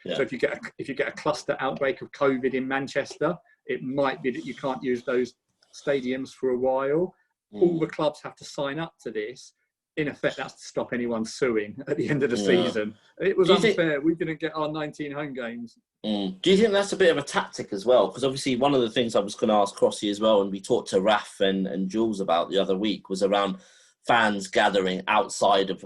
Yeah. So if you get a cluster outbreak of COVID in Manchester, it might be that you can't use those stadiums for a while. All the clubs have to sign up to this. In effect, that's to stop anyone suing at the end of the season. It was unfair. We didn't get our 19 home games. Do you think that's a bit of a tactic as well? Because obviously one of the things I was going to ask Crossy as well, and we talked to Raf and Jules about the other week, was around fans gathering outside of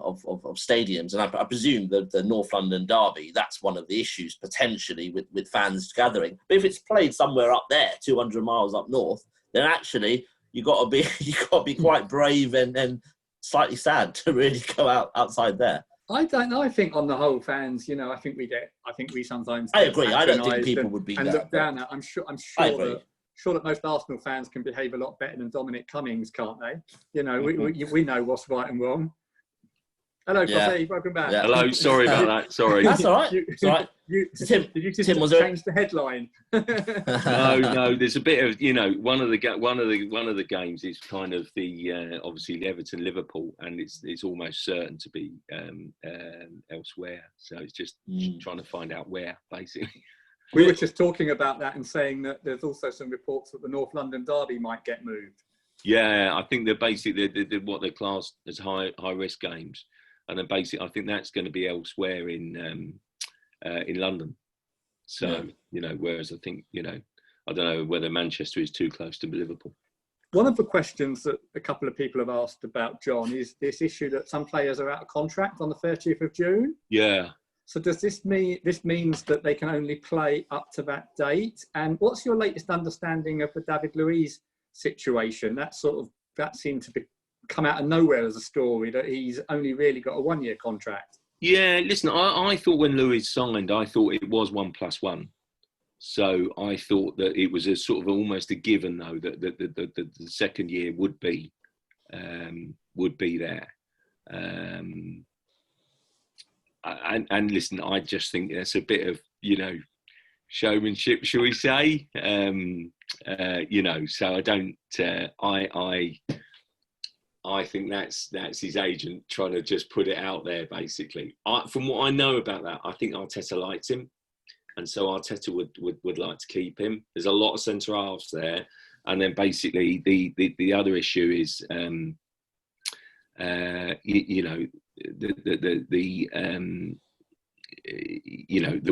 stadiums. And I presume the North London derby, that's one of the issues potentially with fans gathering. But if it's played somewhere up there, 200 miles up north, then actually you got to be quite brave and slightly sad to really go outside there. I don't know. I think on the whole, fans, I think we sometimes. I agree. I don't think people would be and there, look down at. I'm sure that most Arsenal fans can behave a lot better than Dominic Cummings, can't they? We know what's right and wrong. Hello, Coffee. Welcome back. Yeah. Hello. Sorry about that. Sorry. That's all right. It's all right. Did you just change the headline? No. There's a bit of one of the games is kind of the obviously Everton Liverpool, and it's almost certain to be elsewhere. So it's just trying to find out where, basically. We were just talking about that and saying that there's also some reports that the North London derby might get moved. Yeah, I think they're basically what they're classed as high risk games, and then basically I think that's going to be elsewhere in London. So whereas I think I don't know whether Manchester is too close to Liverpool. One of the questions that a couple of people have asked about, John, is this issue that some players are out of contract on the 30th of June. Yeah. So does this means that they can only play up to that date? And what's your latest understanding of the David Luiz situation? That seemed to come out of nowhere as a story, that he's only really got a 1-year contract. Yeah, listen, I thought when Luiz signed, I thought it was 1+1. So I thought that it was a sort of almost a given, though, that the second year would be there. And listen, I just think that's a bit of showmanship, shall we say? So I don't. I think that's his agent trying to just put it out there. Basically, from what I know about that, I think Arteta likes him, and so Arteta would like to keep him. There's a lot of centre halves there, and then basically the other issue is the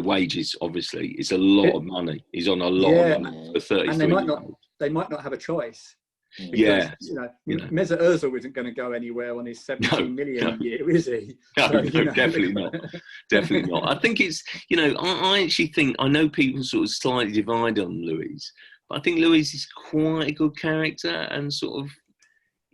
wages. Obviously, it's a lot of money. He's on a lot of money for 33. And they might not have a choice. Because, Mesut Ozil isn't going to go anywhere on his 17 million a year, is he? No, definitely not. Definitely not. I think it's, I actually think, I know people sort of slightly divide on Luiz, but I think Luiz is quite a good character and sort of,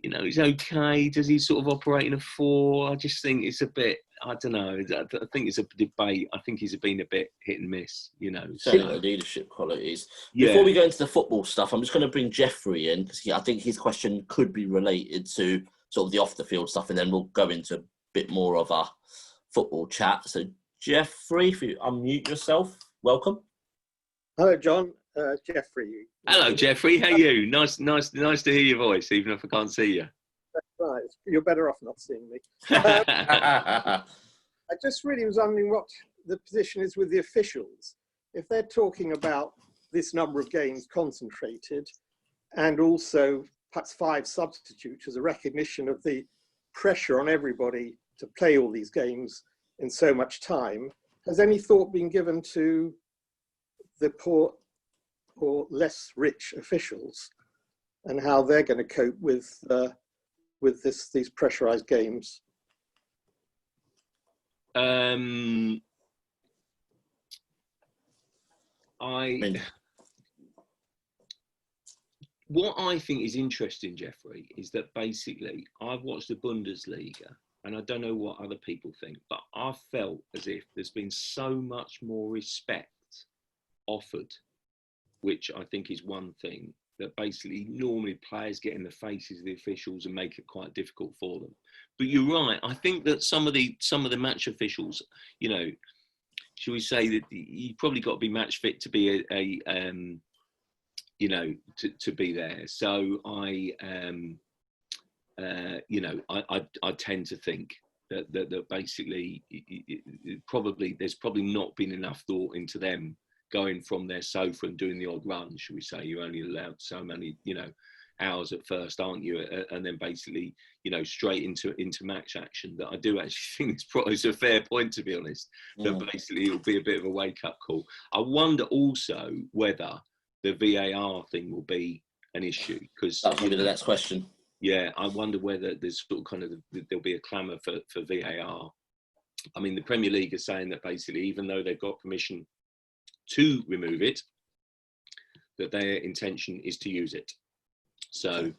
he's okay. Does he sort of operate in a 4? I just think it's a bit, I don't know. I think it's a debate. I think he's been a bit hit and miss, Certainly leadership qualities. Yeah. Before we go into the football stuff, I'm just going to bring Jeffrey in because I think his question could be related to sort of the off-the-field stuff, and then we'll go into a bit more of our football chat. So, Jeffrey, if you unmute yourself, welcome. Hello, John. Jeffrey. Hello, Jeffrey. How are you? Nice to hear your voice, even if I can't see you. That's right. You're better off not seeing me. I just really was wondering what the position is with the officials. If they're talking about this number of games concentrated and also perhaps 5 substitutes as a recognition of the pressure on everybody to play all these games in so much time, has any thought been given to the poor or less rich officials and how they're going to cope with these pressurized games? What I think is interesting, Jeffrey, is that basically I've watched the Bundesliga, and I don't know what other people think, but I felt as if there's been so much more respect offered, which I think is one thing that basically normally players get in the faces of the officials and make it quite difficult for them. But you're right. I think that some of the match officials, should we say that you probably got to be match fit to be to be there. So I tend to think that basically there's probably not been enough thought into them going from their sofa and doing the odd run, should we say. You're only allowed so many, hours at first, aren't you? And then basically, straight into match action. That I do actually think it's a fair point, to be honest. That basically it'll be a bit of a wake-up call. I wonder also whether the VAR thing will be an issue, because that'll be the next question. Yeah, I wonder whether there's sort of kind of there'll be a clamour for VAR. I mean, the Premier League is saying that basically, even though they've got permission to remove it, that their intention is to use it. So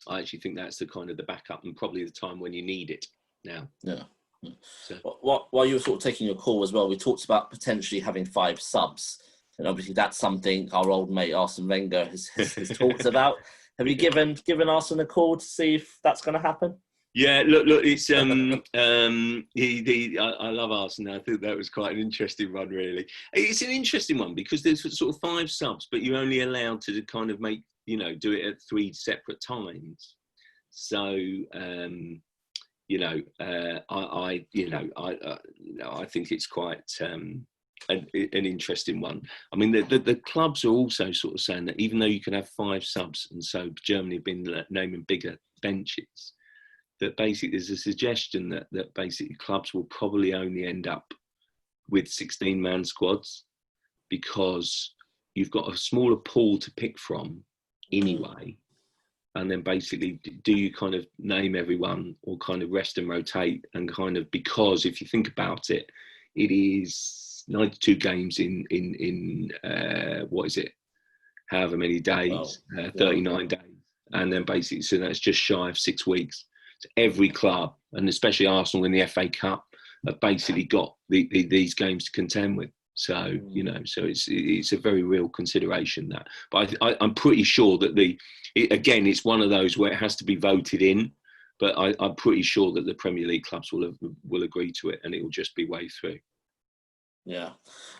I actually think that's the kind of the backup and probably the time when you need it now. Yeah. So, while you were sort of taking your call as well, we talked about potentially having 5 subs. And obviously that's something our old mate Arsene Wenger has talked about. Have you given Arsene a call to see if that's going to happen? Yeah, look, it's I love Arsenal. I think that was quite an interesting one, really. It's an interesting one because there's sort of 5 subs, but you're only allowed to kind of make, do it at 3 separate times. So, I think it's quite an interesting one. I mean, the clubs are also sort of saying that even though you can have 5 subs, and so Germany have been naming bigger benches, that basically there's a suggestion that basically clubs will probably only end up with 16-man squads because you've got a smaller pool to pick from anyway. And then basically, do you kind of name everyone or kind of rest and rotate and kind of, because if you think about it, it is 92 games in what is it? However many days, 39 days. And then basically, so that's just shy of 6 weeks. So every club, and especially Arsenal in the FA Cup, have basically got these games to contend with. So, so it's a very real consideration that. But I'm pretty sure that again, it's one of those where it has to be voted in. But I'm pretty sure that the Premier League clubs will agree to it, and it will just be way through. Yeah,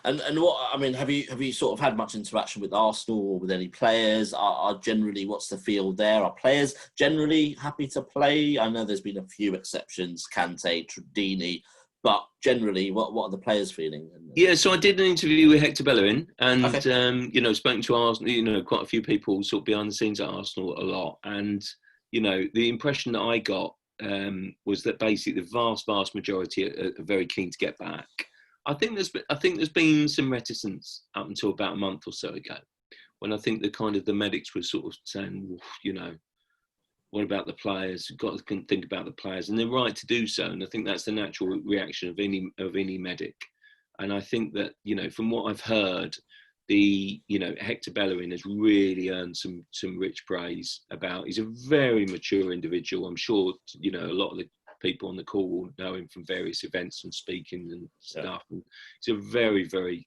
and what I mean, have you sort of had much interaction with Arsenal or with any players? Are generally, what's the feel there? Are players generally happy to play? I know there's been a few exceptions, Kante, Trudini, but generally, what are the players feeling? Yeah, so I did an interview with Hector Bellerin, and okay. Spoken to Arsenal, quite a few people sort of behind the scenes at Arsenal a lot, and the impression that I got was that basically the vast majority are very keen to get back. I think there's been some reticence up until about a month or so ago, when I think the medics were sort of saying, what about the players? You've got to think about the players, and they're right to do so. And I think that's the natural reaction of any medic. And I think that from what I've heard, Hector Bellerin has really earned some rich praise about. He's a very mature individual. I'm sure a lot of the people on the call will know him from various events and speaking and stuff. And he's a very, very,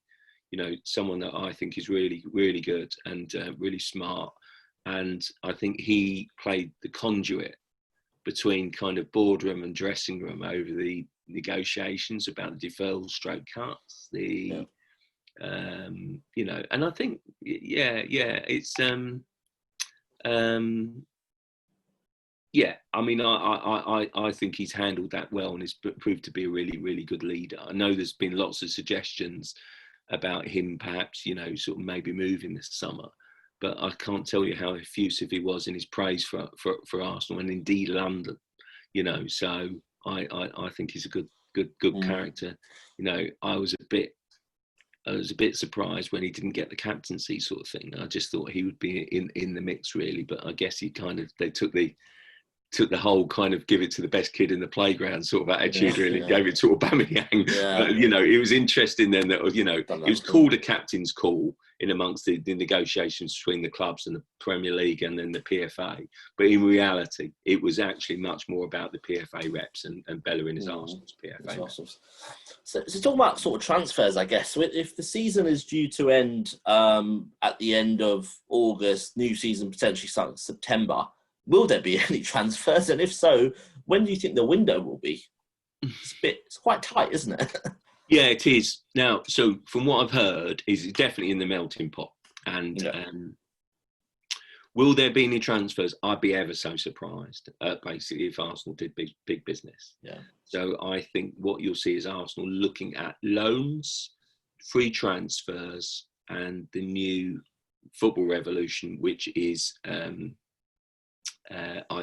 someone that I think is really, really good and really smart. And I think he played the conduit between kind of boardroom and dressing room over the negotiations about the deferral stroke cuts, and I think, it's, I mean, I think he's handled that well and has proved to be a really, really good leader. I know there's been lots of suggestions about him perhaps, sort of maybe moving this summer, but I can't tell you how effusive he was in his praise for Arsenal and indeed London, so I think he's a good character. I was a bit surprised when he didn't get the captaincy sort of thing. I just thought he would be in the mix really, but I guess they took the whole kind of give it to the best kid in the playground sort of attitude, really. Gave it to Aubameyang. It was interesting then that, it was called a captain's call in amongst the negotiations between the clubs and the Premier League and then the PFA. But in reality, it was actually much more about the PFA reps and Bellerin is Arsenal's PFA reps. So talking about sort of transfers, I guess, if the season is due to end at the end of August, new season potentially starting September, will there be any transfers? And if so, when do you think the window will be? It's quite tight, isn't it? Yeah, it is. Now, so from what I've heard, is it's definitely in the melting pot. And will there be any transfers? I'd be ever so surprised, basically, if Arsenal did big business. Yeah. So I think what you'll see is Arsenal looking at loans, free transfers, and the new football revolution, which is, I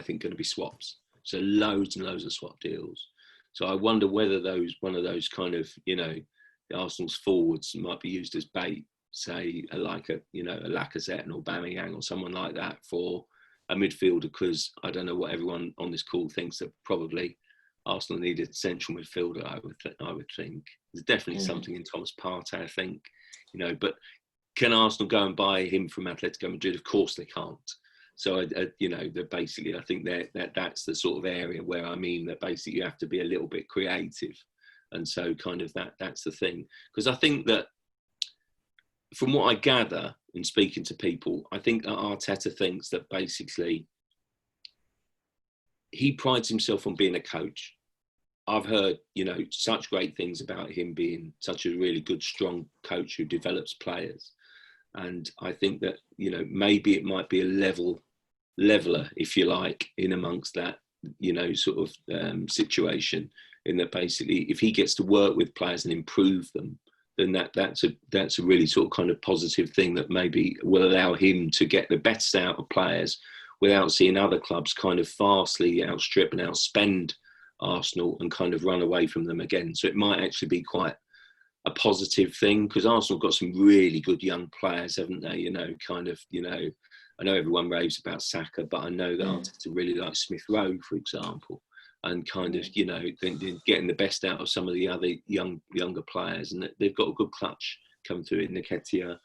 think, going to be swaps. So loads and loads of swap deals. So I wonder whether one of those kind of, Arsenal's forwards might be used as bait, say like a Lacazette and Aubameyang or someone like that for, a midfielder, because I don't know what everyone on this call thinks, that probably Arsenal needed a central midfielder. I would think there's definitely something in Thomas Partey. I think, you know, but can Arsenal go and buy him from Atletico Madrid? Of course they can't. So you know, that basically, I think that's the sort of area where, I mean, that basically you have to be a little bit creative, and so kind of that's the thing. Because I think that, from what I gather in speaking to people, I think that Arteta thinks that basically he prides himself on being a coach. I've heard, you know, such great things about him being such a really good, strong coach who develops players. And I think that, you know, maybe it might be a leveler, if you like, in amongst that, you know, sort of situation, in that basically if he gets to work with players and improve them, then that's a really sort of kind of positive thing that maybe will allow him to get the best out of players without seeing other clubs kind of vastly outstrip and outspend Arsenal and kind of run away from them again. So it might actually be quite a positive thing, because Arsenal got some really good young players, haven't they? You know, kind of, you know, I know everyone raves about Saka, but I know that Arteta really likes Smith Rowe, for example, and kind of, you know, getting the best out of some of the other younger players, and they've got a good clutch come through it. Nketiah,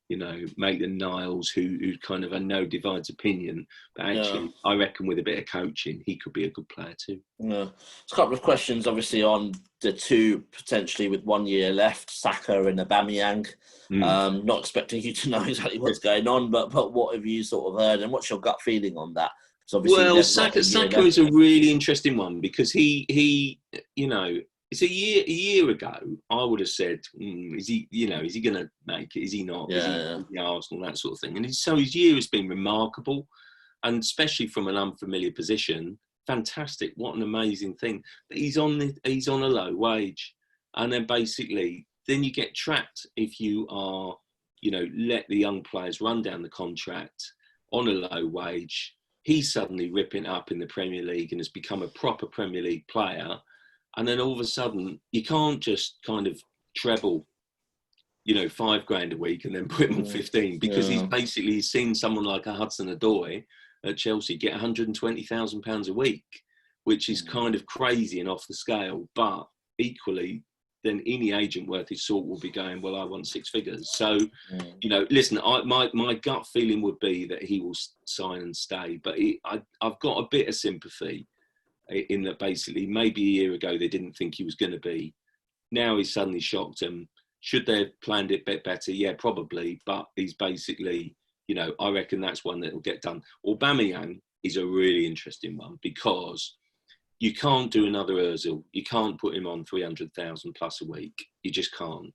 you know, Maitland-Niles, who kind of, I know, divides opinion, but actually, I reckon with a bit of coaching, he could be a good player too. Yeah. There's a couple of questions, obviously, on the two potentially with 1 year left, Saka and Aubameyang. Not expecting you to know exactly what's going on, but what have you sort of heard, and what's your gut feeling on that? Well, Saka is a really interesting one, because he, you know, it's a year ago, I would have said, is he going to make it? Is he not? Is he Arsenal, that sort of thing? And so his year has been remarkable, and especially from an unfamiliar position, fantastic. What an amazing thing. But he's on a low wage, and then basically, then you get trapped if you are, you know, let the young players run down the contract on a low wage. He's suddenly ripping up in the Premier League and has become a proper Premier League player. And then all of a sudden, you can't just kind of treble, you know, $5,000 a week and then put him on 15, because he's basically seen someone like a Hudson-Odoi at Chelsea get £120,000 a week, which is kind of crazy and off the scale. But equally, then any agent worth his salt will be going, well, I want six figures. So, you know, listen, my gut feeling would be that he will sign and stay. But I've got a bit of sympathy in that basically maybe a year ago they didn't think he was going to be. Now he's suddenly shocked them. Should they have planned it a bit better? Yeah, probably. But he's basically, you know, I reckon that's one that will get done. Aubameyang is a really interesting one, because you can't do another Ozil. You can't put him on 300,000 plus a week. You just can't.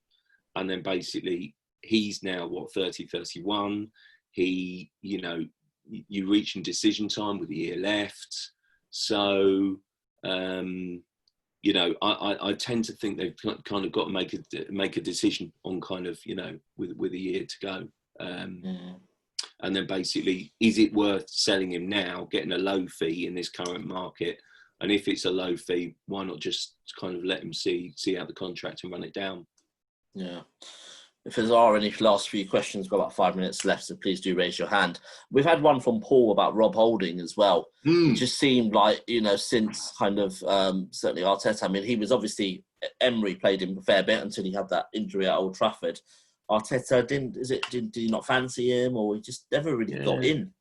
And then basically he's now, 30, 31. He, you know, you're reaching decision time with a year left. So, you know, I tend to think they've kind of got to make a decision on kind of, you know, with a year to go. And then basically, is it worth selling him now, getting a low fee in this current market? And if it's a low fee, why not just kind of let him see out the contract and run it down? Yeah. If there are any last few questions, we've got about 5 minutes left, so please do raise your hand. We've had one from Paul about Rob Holding as well. It just seemed like, you know, since kind of certainly Arteta, I mean, he was obviously, Emery played him a fair bit until he had that injury at Old Trafford. Arteta did he not fancy him, or he just never really got in?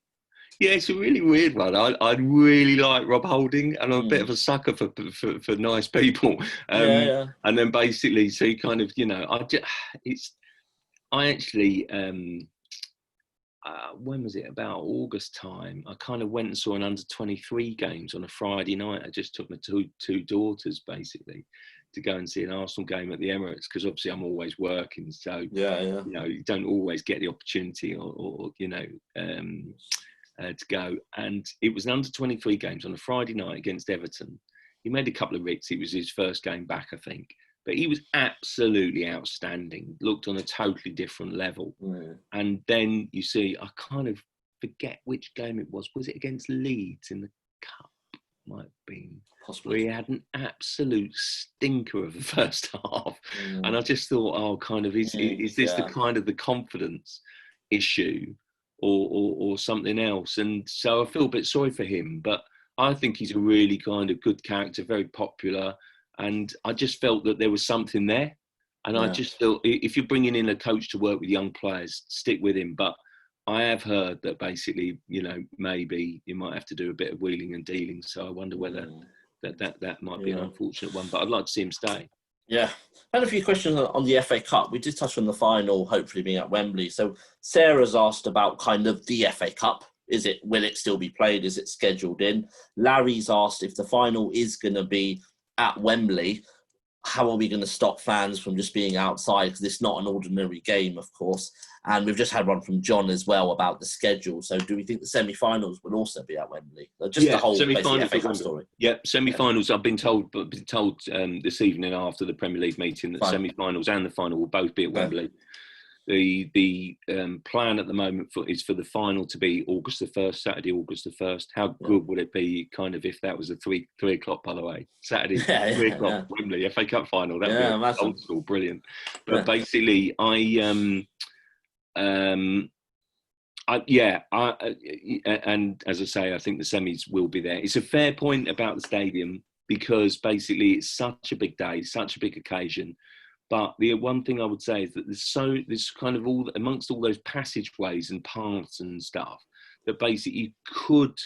Yeah, it's a really weird one. I really like Rob Holding, and I'm a bit of a sucker for nice people. And then basically, so you kind of, you know, I actually, when was it? About August time, I kind of went and saw an under-23 games on a Friday night. I just took my two daughters, basically, to go and see an Arsenal game at the Emirates, because obviously I'm always working. So, you know, you don't always get the opportunity or you know, to go. And it was an under-23 games on a Friday night against Everton. He made a couple of ricks. It was his first game back, I think. But he was absolutely outstanding, looked on a totally different level. And then you see, I kind of forget which game it was. Was it against Leeds in the Cup? Might have been. Possibly. Where he had an absolute stinker of the first half. And I just thought, oh, kind of, is this the kind of the confidence issue? or something else. And so I feel a bit sorry for him, but I think he's a really kind of good character, very popular. And I just felt that there was something there. And I just felt if you're bringing in a coach to work with young players, stick with him. But I have heard that basically, maybe you might have to do a bit of wheeling and dealing. So I wonder whether that might be an unfortunate one. But I'd like to see him stay. Yeah. I had a few questions on the FA Cup. We did touch on the final, hopefully being at Wembley. So Sarah's asked about kind of the FA Cup. Will it still be played? Is it scheduled in? Larry's asked if the final is going to be at Wembley, how are we going to stop fans from just being outside? Because it's not an ordinary game, of course. And we've just had one from John as well about the schedule. So do we think the semi-finals will also be at Wembley? Just the whole basically FA Cup story. Yeah, semi-finals. I've been told this evening after the Premier League meeting that semi-finals and the final will both be at Wembley. The plan at the moment is for the final to be August the 1st, Saturday, August the 1st. How good would it be kind of if that was a 3 o'clock, by the way, Saturday, 3 o'clock, Wembley, FA Cup final. That would be old school, brilliant. But basically, and as I say, I think the semis will be there. It's a fair point about the stadium because basically it's such a big day, such a big occasion. But the one thing I would say is that there's kind of all amongst all those passageways and paths and stuff that basically you could,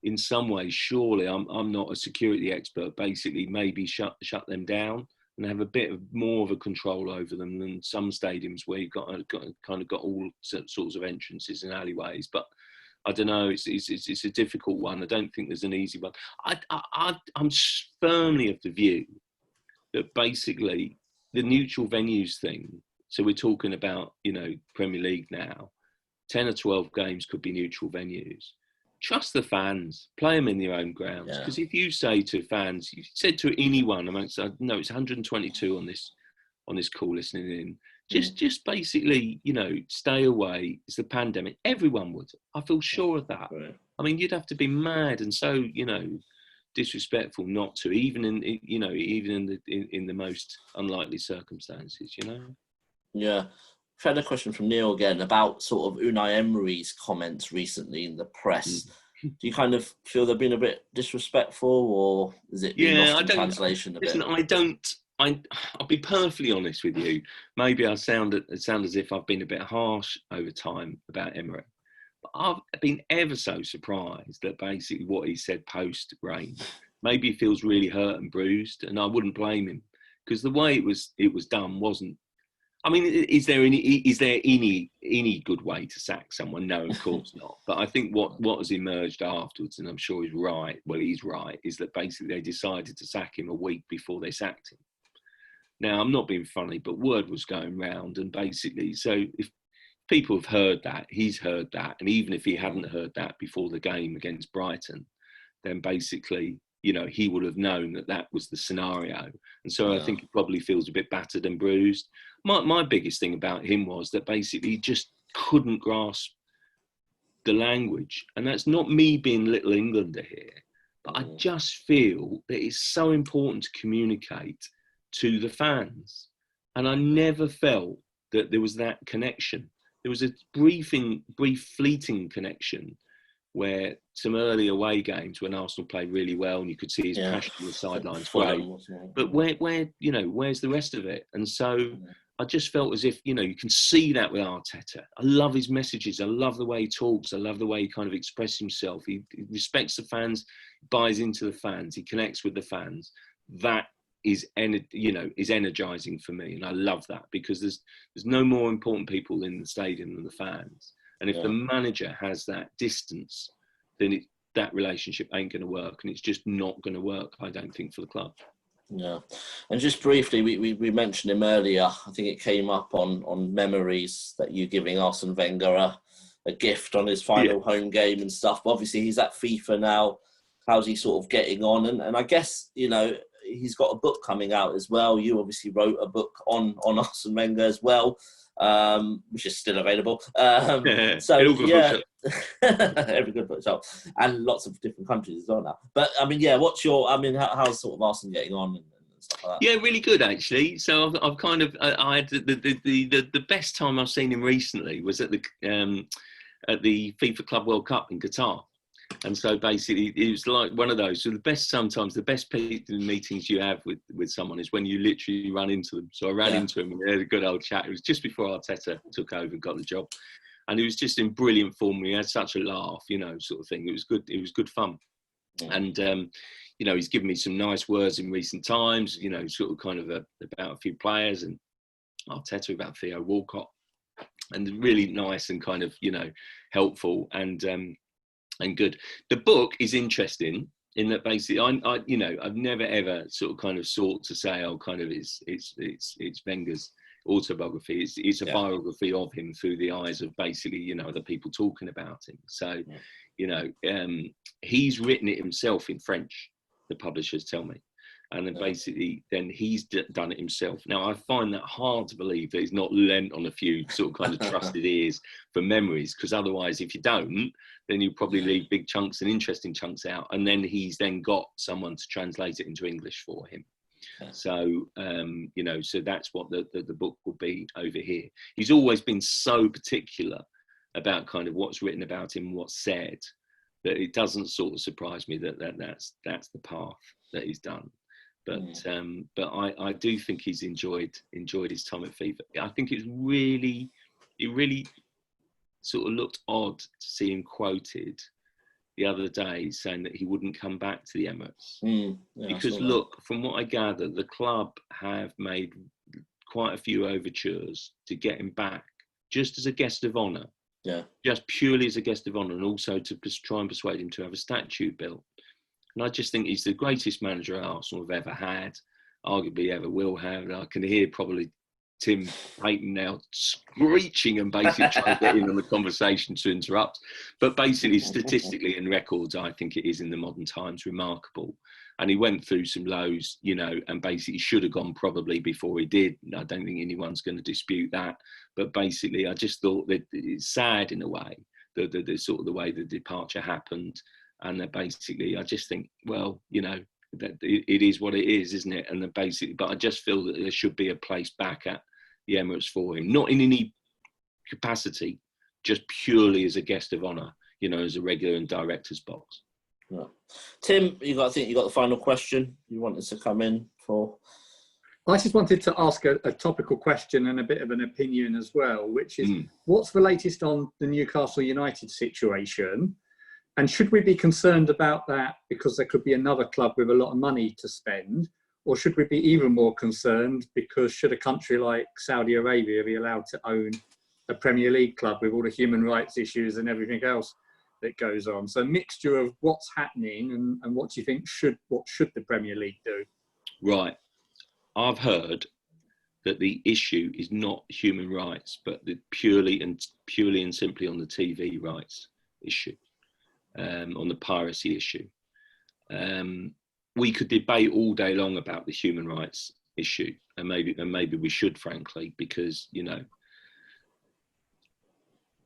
in some ways, surely I'm not a security expert, basically maybe shut them down and have a bit more of a control over them than some stadiums where you've got all sorts of entrances and alleyways. But I don't know. It's a difficult one. I don't think there's an easy one. I'm firmly of the view that basically the neutral venues thing, so we're talking about, Premier League now, 10 or 12 games could be neutral venues. Trust the fans, play them in their own grounds. Because if you say to fans, you said to anyone, it's 122 on this call listening in, just basically, stay away. It's the pandemic. Everyone would. I feel sure of that. Right. I mean, you'd have to be mad and so, disrespectful not to, even in the most unlikely circumstances, Yeah. I've had a question from Neil again about sort of Unai Emery's comments recently in the press. Do you kind of feel they've been a bit disrespectful, or is it been lost in translation a bit? I'll be perfectly honest with you. Maybe I sound as if I've been a bit harsh over time about Emery. But I've been ever so surprised that basically what he said post-reign, maybe he feels really hurt and bruised, and I wouldn't blame him because the way it was done wasn't. I mean, is there any good way to sack someone? No, of course not. But I think what has emerged afterwards, and I'm sure he's right. Well, he's right, is that basically they decided to sack him a week before they sacked him. Now, I'm not being funny, but word was going round, and basically, so if people have heard that, he's heard that, and even if he hadn't heard that before the game against Brighton, then basically, he would have known that was the scenario. And so I think he probably feels a bit battered and bruised. My biggest thing about him was that basically he just couldn't grasp the language. And that's not me being little Englander here, but I just feel that it's so important to communicate to the fans. And I never felt that there was that connection. There was a brief fleeting connection where some early away games when Arsenal played really well and you could see his passion on the sidelines, great. But where's the rest of it? And so I just felt as if, you can see that with Arteta. I love his messages. I love the way he talks. I love the way he kind of expresses himself. He respects the fans, buys into the fans. He connects with the fans. That is energizing for me. And I love that because there's no more important people in the stadium than the fans. And if the manager has that distance, then that relationship ain't going to work. And it's just not going to work, I don't think, for the club. Yeah. And just briefly, we mentioned him earlier. I think it came up on memories that you giving Arsene Wenger a gift on his final home game and stuff. But obviously, he's at FIFA now. How's he sort of getting on? And I guess, he's got a book coming out as well. You obviously wrote a book on Arsene Wenger as well. Which is still available. Every good bookshop, and lots of different countries as well now. But how's sort of Arsene getting on and stuff like that? Yeah, really good actually. So I've kind of I had the best time I've seen him recently was at the at the FIFA Club World Cup in Qatar. And so basically it was like one of those. So the best meetings you have with someone is when you literally run into them. So I ran into him and we had a good old chat. It was just before Arteta took over, got the job. And he was just in brilliant form. We had such a laugh, you know, sort of thing. It was good. It was good fun. And, you know, he's given me some nice words in recent times, you know, sort of kind of about a few players, and Arteta about Theo Walcott, and really nice and kind of, you know, helpful and good. The book is interesting in that basically I you know, I've never ever sort of kind of sought to say, oh, kind of it's Wenger's autobiography. It's a biography of him through the eyes of basically, you know, the people talking about him. So, you know, he's written it himself in French, the publishers tell me. And then basically, then he's done it himself. Now, I find that hard to believe that he's not lent on a few sort of kind of trusted ears for memories, because otherwise, if you don't, then you probably leave big chunks and interesting chunks out. And then he's then got someone to translate it into English for him. So, you know, so that's what the book will be over here. He's always been so particular about kind of what's written about him, what's said, that it doesn't sort of surprise me that's the path that he's done. But I do think he's enjoyed his time at FIFA. I think it really sort of looked odd to see him quoted the other day saying that he wouldn't come back to the Emirates. Because look, from what I gather, the club have made quite a few overtures to get him back, just as a guest of honour. Yeah. Just purely as a guest of honour, and also to try and persuade him to have a statue built. And I just think he's the greatest manager Arsenal have ever had, arguably ever will have. And I can hear probably Tim Payton now screeching and basically trying to get in on the conversation to interrupt. But basically, statistically and records, I think it is in the modern times remarkable. And he went through some lows, you know, and basically should have gone probably before he did. I don't think anyone's going to dispute that. But basically, I just thought that it's sad in a way, the sort of the way the departure happened. And that basically, I just think, well, you know, that it is what it is, isn't it? And basically, but I just feel that there should be a place back at the Emirates for him, not in any capacity, just purely as a guest of honour, you know, as a regular in director's box. Yeah. Tim, I think you got the final question you wanted to come in for. I just wanted to ask a topical question and a bit of an opinion as well, which is what's the latest on the Newcastle United situation? And should we be concerned about that because there could be another club with a lot of money to spend? Or should we be even more concerned because should a country like Saudi Arabia be allowed to own a Premier League club with all the human rights issues and everything else that goes on? So a mixture of what's happening and what do you think what should the Premier League do? Right. I've heard that the issue is not human rights, but purely and simply on the TV rights issue. On the piracy issue. We could debate all day long about the human rights issue, and maybe we should, frankly, because, you know,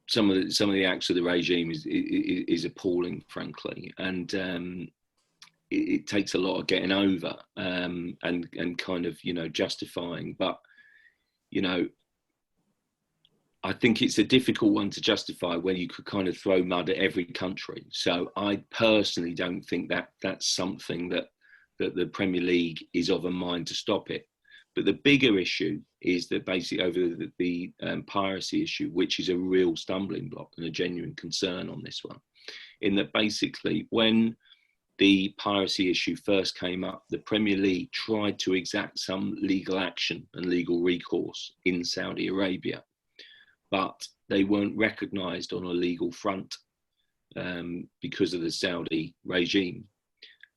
some of the acts of the regime is appalling, frankly, and it takes a lot of getting over and kind of, you know, justifying. But, you know, I think it's a difficult one to justify when you could kind of throw mud at every country. So I personally don't think that that's something that the Premier League is of a mind to stop it. But the bigger issue is that basically over the piracy issue, which is a real stumbling block and a genuine concern on this one, in that basically when the piracy issue first came up, the Premier League tried to exact some legal action and legal recourse in Saudi Arabia, but they weren't recognised on a legal front because of the Saudi regime.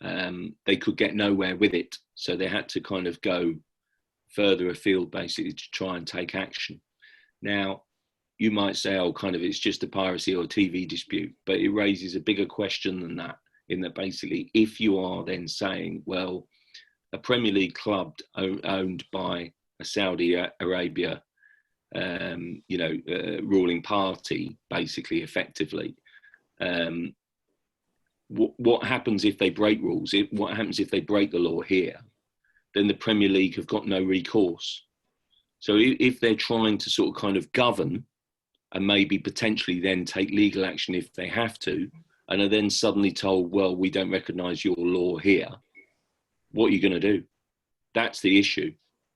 They could get nowhere with it, so they had to kind of go further afield basically to try and take action. Now, you might say, oh, kind of it's just a piracy or a TV dispute, but it raises a bigger question than that, in that basically if you are then saying, well, a Premier League club owned by a Saudi Arabia ruling party, basically, effectively. What happens if they break rules? What happens if they break the law here? Then the Premier League have got no recourse. So if they're trying to sort of kind of govern and maybe potentially then take legal action if they have to, and are then suddenly told, well, we don't recognise your law here, what are you going to do? That's the issue.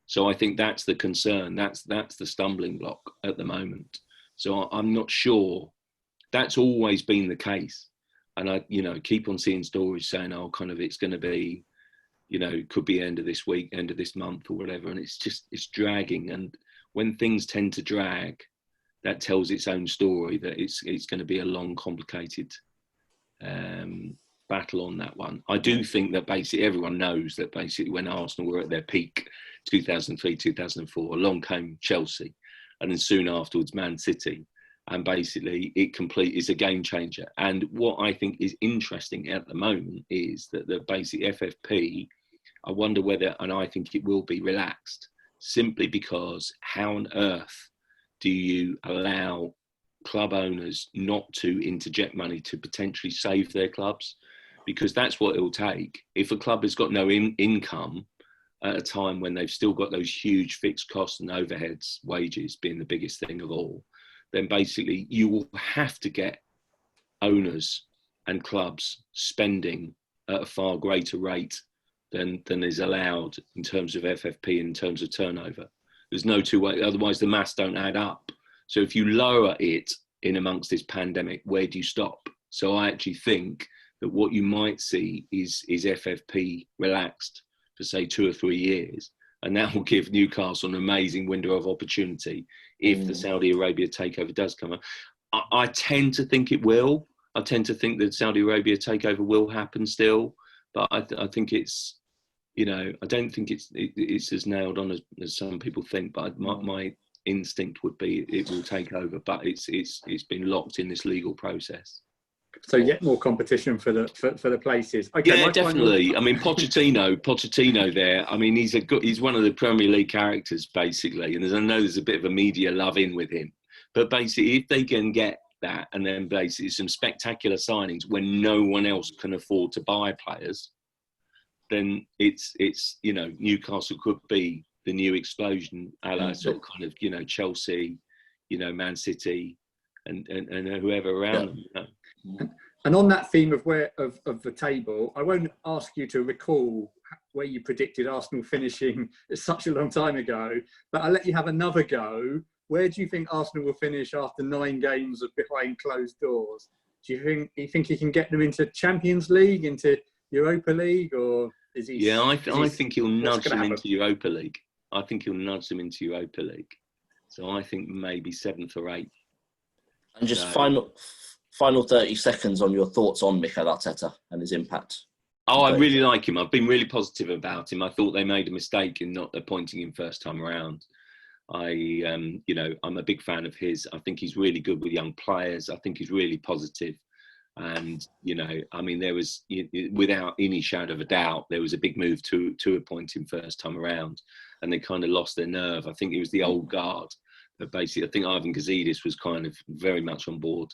So I think that's the concern. That's the stumbling block at the moment. So I'm not sure. That's always been the case. And I, keep on seeing stories saying, oh, kind of, it's going to be, could be end of this week, end of this month or whatever. And it's dragging. And when things tend to drag, that tells its own story, that it's going to be a long, complicated battle on that one. I do think that basically everyone knows that basically when Arsenal were at their peak, 2003, 2004, along came Chelsea, and then soon afterwards Man City. And basically it's a game changer. And what I think is interesting at the moment is that the basic FFP, I wonder whether, and I think it will be relaxed, simply because how on earth do you allow club owners not to interject money to potentially save their clubs? Because that's what it will take. If a club has got no income at a time when they've still got those huge fixed costs and overheads, wages being the biggest thing of all, then basically you will have to get owners and clubs spending at a far greater rate than is allowed in terms of FFP, in terms of turnover. There's no two ways, otherwise the maths don't add up. So if you lower it in amongst this pandemic, where do you stop? So I actually think that what you might see is FFP relaxed for say 2 or 3 years, and that will give Newcastle an amazing window of opportunity if the Saudi Arabia takeover does come up. I tend to think it will. I tend to think that Saudi Arabia takeover will happen still, but I think it's, I don't think it's as nailed on as some people think. But my instinct would be it will take over, but it's been locked in this legal process. So yet more competition for the places. Okay, yeah, definitely. I mean, Pochettino there. I mean, he's one of the Premier League characters basically, and I know there's a bit of a media love in with him. But basically, if they can get that, and then basically some spectacular signings when no one else can afford to buy players, then it's Newcastle could be the new explosion, a la sort of kind of Chelsea, Man City, and whoever around them. And on that theme of of the table, I won't ask you to recall where you predicted Arsenal finishing such a long time ago, but I'll let you have another go. Where do you think Arsenal will finish after 9 games of behind closed doors? Do you think he can get them into Champions League, into Europa League, or is he? Yeah, I think he'll nudge them into Europa League. I think he'll nudge them into Europa League. So I think maybe 7th or 8th. And just final 30 seconds on your thoughts on Mikel Arteta and his impact. Oh, I really like him. I've been really positive about him. I thought they made a mistake in not appointing him first time around. I'm a big fan of his. I think he's really good with young players. I think he's really positive. And, I mean, there was, without any shadow of a doubt, there was a big move to appoint him first time around. And they kind of lost their nerve. I think it was the old guard. But basically, I think Ivan Gazidis was kind of very much on board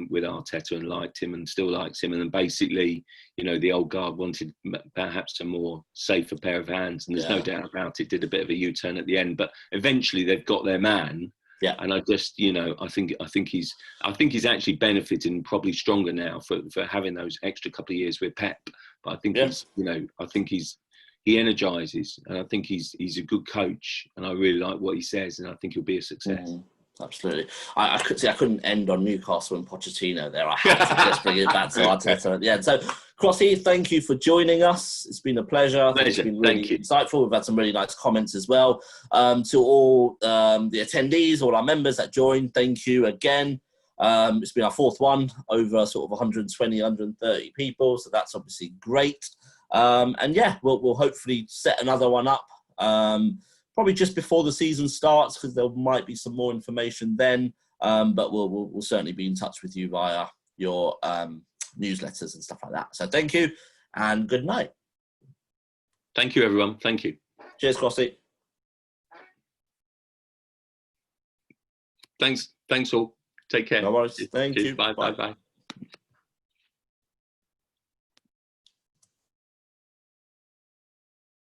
with Arteta and liked him and still likes him. And then basically, the old guard wanted perhaps a more safer pair of hands. And there's no doubt about it, did a bit of a U-turn at the end. But eventually they've got their man. Yeah. And I just, I think he's actually benefiting probably stronger now for having those extra couple of years with Pep. But I think he energises, and I think he's a good coach, and I really like what he says, and I think he'll be a success. Absolutely. I couldn't end on Newcastle and Pochettino there. I had to just bring it back to Arteta at the end. So, Crossy, thank you for joining us. It's been a pleasure. It's been really insightful. We've had some really nice comments as well. To all the attendees, all our members that joined, thank you again. It's been our 4th one, over sort of 120, 130 people. So that's obviously great. We'll hopefully set another one up. Probably just before the season starts, because there might be some more information then. But we'll certainly be in touch with you via your newsletters and stuff like that. So thank you and good night. Thank you, everyone. Thank you. Cheers, Crossy. Thanks all. Take care. No worries. Thank you. Bye.